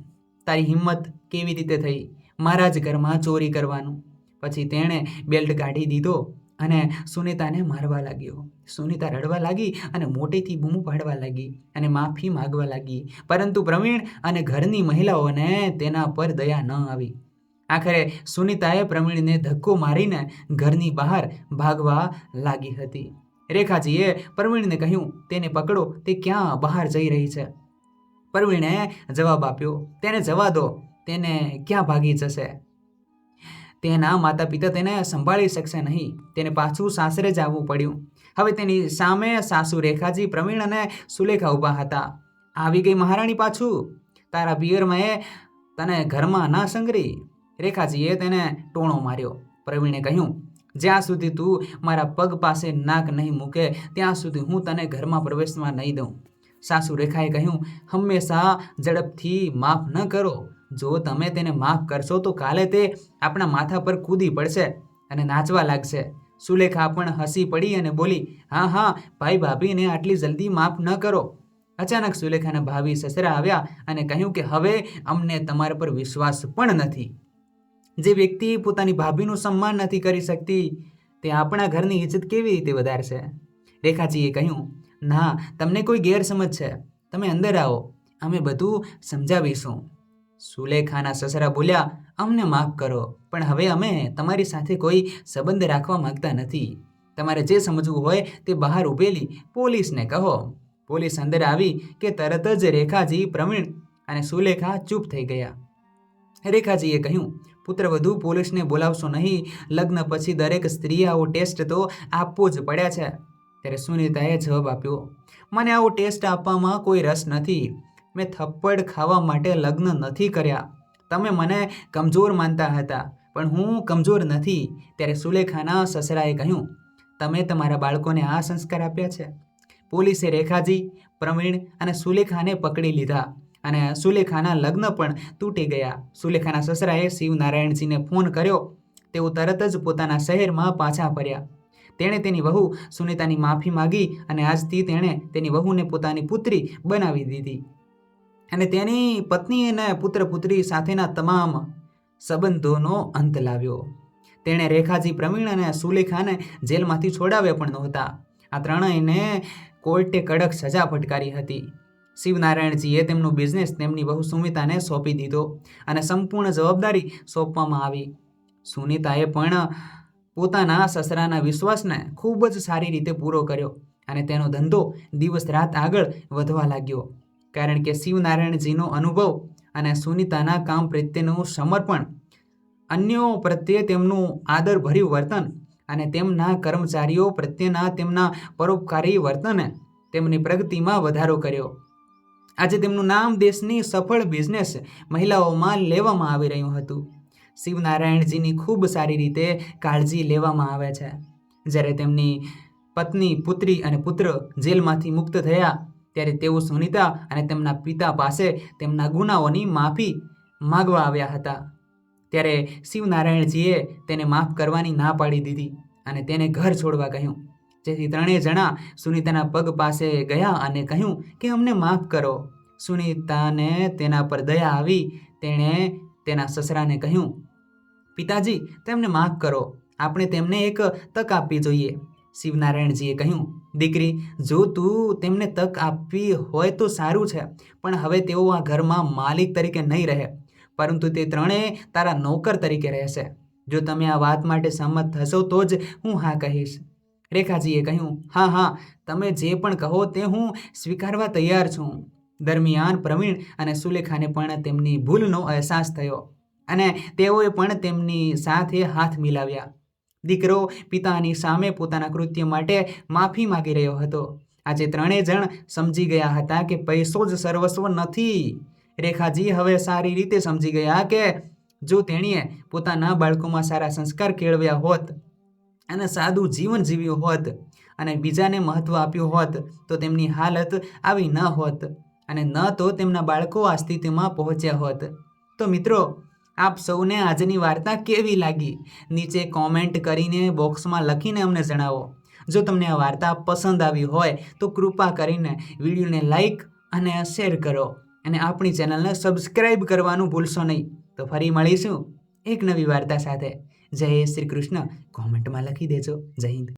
તારી હિંમત કેવી રીતે થઈ મારા જ ઘરમાં ચોરી કરવાનું? પછી તેણે બેલ્ટ કાઢી દીધો અને સુનીતાને મારવા લાગ્યો. સુનીતા રડવા લાગી અને મોટેથી બૂમો પાડવા લાગી અને માફી માગવા લાગી, પરંતુ પ્રવીણ અને ઘરની મહિલાઓને તેના પર દયા ન આવી. આખરે સુનીતાએ પ્રવીણને ધક્કો મારીને ઘરની બહાર ભાગવા લાગી હતી. રેખાજીએ પ્રવીણને કહ્યું, તેને પકડો, તે ક્યાં બહાર જઈ રહી છે? પ્રવીણે જવાબ આપ્યો, તેને જવા દો, તેને ક્યાં ભાગી જશે? તેના માતા પિતા તેને સંભાળી શકશે નહીં. તેને પાછું સાસરે જ આવવું પડ્યું. હવે તેની સામે સાસુ રેખાજી, પ્રવીણ અને સુલેખા ઊભા હતા. આવી ગઈ મહારાણી પાછું? તારા પિયરમાં તને ઘરમાં ના સંગરી? રેખાજીએ તેને ટોણો માર્યો. પ્રવીણે કહ્યું, જ્યાં સુધી તું મારા પગ પાસે નાક નહીં મૂકે ત્યાં સુધી હું તને ઘરમાં પ્રવેશવા નહીં દઉં. સાસુ રેખાએ કહ્યું, હંમેશા ઝડપથી માફ ન કરો. જો તમે તેને માફ કરશો તો કાલે તે આપણા માથા પર કૂદી પડશે અને નાચવા લાગશે. સુલેખા પણ હસી પડી અને બોલી, હા હા ભાઈ, ભાભીને આટલી જલ્દી માફ ન કરો. અચાનક સુલેખાના ભાભી સસરા આવ્યા અને કહ્યું કે હવે અમને તમારા પર વિશ્વાસ પણ નથી. જે વ્યક્તિ પોતાની ભાભીનું સન્માન નથી કરી શકતી તે આપણા ઘરની ઇજ્જત કેવી રીતે વધારશે? રેખાજીએ કહ્યું, ના, તમને કોઈ ગેરસમજ છે. તમે અંદર આવો, અમે બધું સમજાવીશું. સુલેખાના સસરા બોલ્યા, અમને માફ કરો, પણ હવે અમે તમારી સાથે કોઈ સંબંધ રાખવા માંગતા નથી. તમારે જે સમજવું હોય તે બહાર ઊભેલી પોલીસને કહો. પોલીસ અંદર આવી કે તરત જ રેખાજી, પ્રવીણ અને સુલેખા ચૂપ થઈ ગયા. રેખાજીએ કહ્યું, પુત્રવધુ પોલીસને બોલાવશો નહીં. લગ્ન પછી દરેક સ્ત્રીએ આવો ટેસ્ટ તો આપવો જ પડ્યા છે. ત્યારે સુનીતાએ જવાબ આપ્યો, મને આવો ટેસ્ટ આપવામાં કોઈ રસ નથી. મેં થપ્પડ ખાવા માટે લગ્ન નથી કર્યા. તમે મને કમજોર માનતા હતા, પણ હું કમજોર નથી. ત્યારે સુલેખાના સસરાએ કહ્યું, તમે તમારા બાળકોને આ સંસ્કાર આપ્યા છે? પોલીસે રેખાજી, પ્રવીણ અને સુલેખાને પકડી લીધા અને સુલેખાના લગ્ન પણ તૂટી ગયા. સુલેખાના સસરાએ શિવનારાયણજીને ફોન કર્યો. તેઓ તરત જ પોતાના શહેરમાં પાછા ફર્યા. તેણે તેની વહુ સુનીતાની માફી માગી અને આજથી તેણે તેની વહુને પોતાની પુત્રી બનાવી દીધી અને તેની પત્ની અને પુત્ર પુત્રી સાથેના તમામ સંબંધોનો અંત લાવ્યો. તેણે રેખાજી, પ્રવીણ અને સુલેખાને જેલમાંથી છોડાવ્યા પણ નહોતા. આ ત્રણેયને કોર્ટે કડક સજા ફટકારી હતી. શિવનારાયણજીએ તેમનો બિઝનેસ તેમની વહુ સુમિતાને સોંપી દીધો અને સંપૂર્ણ જવાબદારી સોંપવામાં આવી. સુનીતાએ પણ પોતાના સસરાના વિશ્વાસને ખૂબ જ સારી રીતે પૂરો કર્યો અને તેનો ધંધો દિવસ રાત આગળ વધવા લાગ્યો. કારણ કે શિવનારાયણજીનો અનુભવ અને સુનીતાના કામ પ્રત્યેનું સમર્પણ, અન્યો પ્રત્યે તેમનું આદરભર્યું વર્તન અને તેમના કર્મચારીઓ પ્રત્યેના તેમના પરોપકારી વર્તને તેમની પ્રગતિમાં વધારો કર્યો. આજે તેમનું નામ દેશની સફળ બિઝનેસ મહિલાઓમાં લેવામાં આવી રહ્યું હતું. શિવનારાયણજીની ખૂબ સારી રીતે કાળજી લેવામાં આવે છે. જ્યારે તેમની પત્ની, પુત્રી અને પુત્ર જેલમાંથી મુક્ત થયા ત્યારે તેઓ સુનીતા અને તેમના પિતા પાસે તેમના ગુનાઓની માફી માગવા આવ્યા હતા. ત્યારે શિવનારાયણજીએ તેને માફ કરવાની ના પાડી દીધી અને તેને ઘર છોડવા કહ્યું. જેથી ત્રણેય જણા સુનીતાના પગ પાસે ગયા અને કહ્યું કે અમને માફ કરો. સુનીતાને તેના પર દયા આવી. તેણે તેના સસરાને કહ્યું, પિતાજી, તેમને માફ કરો, આપણે તેમને એક તક આપવી જોઈએ. શિવનારાયણજીએ કહ્યું, દીકરી, જો તું તેમને તક આપવી હોય તો સારું છે, પણ હવે તેઓ આ ઘરમાં માલિક તરીકે નહીં રહે, પરંતુ તે ત્રણેય તારા નોકર તરીકે રહેશે. જો તમે આ વાત માટે સંમત થશો તો જ હું હા કહીશ. રેખાજીએ કહ્યું, હા હા, તમે જે પણ કહો તે હું સ્વીકારવા તૈયાર છું. દરમિયાન પ્રવીણ અને સુલેખાને પણ તેમની ભૂલનો અહેસાસ થયો અને તેઓએ પણ તેમની સાથે હાથ મિલાવ્યા. દીકરો પિતાની સામે પોતાના કૃત્ય માટે માફી માગી રહ્યો હતો. આજે ત્રણેય જણ સમજી ગયા હતા કે પૈસો જ સર્વસ્વ નથી. રેખાજી હવે સારી રીતે સમજી ગયા કે જો તેણીએ પોતાના બાળકોમાં સારા સંસ્કાર કેળવ્યા હોત અને સાદું જીવન જીવ્યું હોત અને બીજાને મહત્વ આપ્યું હોત તો તેમની હાલત આવી ન હોત અને ન તો તેમના બાળકો આ સ્થિતિમાં પહોંચ્યા હોત. તો મિત્રો, આપ સૌને આજની વાર્તા કેવી લાગી? નીચે કોમેન્ટ કરીને બોક્સમાં લખીને અમને જણાવો. જો તમને આ વાર્તા પસંદ આવી હોય તો કૃપા કરીને વિડીયોને લાઈક અને શેર કરો અને આપણી ચેનલને સબસ્ક્રાઈબ કરવાનું ભૂલશો નહીં. તો ફરી મળીશું એક નવી વાર્તા સાથે. જય શ્રી કૃષ્ણ કોમેન્ટમાં લખી દેજો. જય હિન્દ.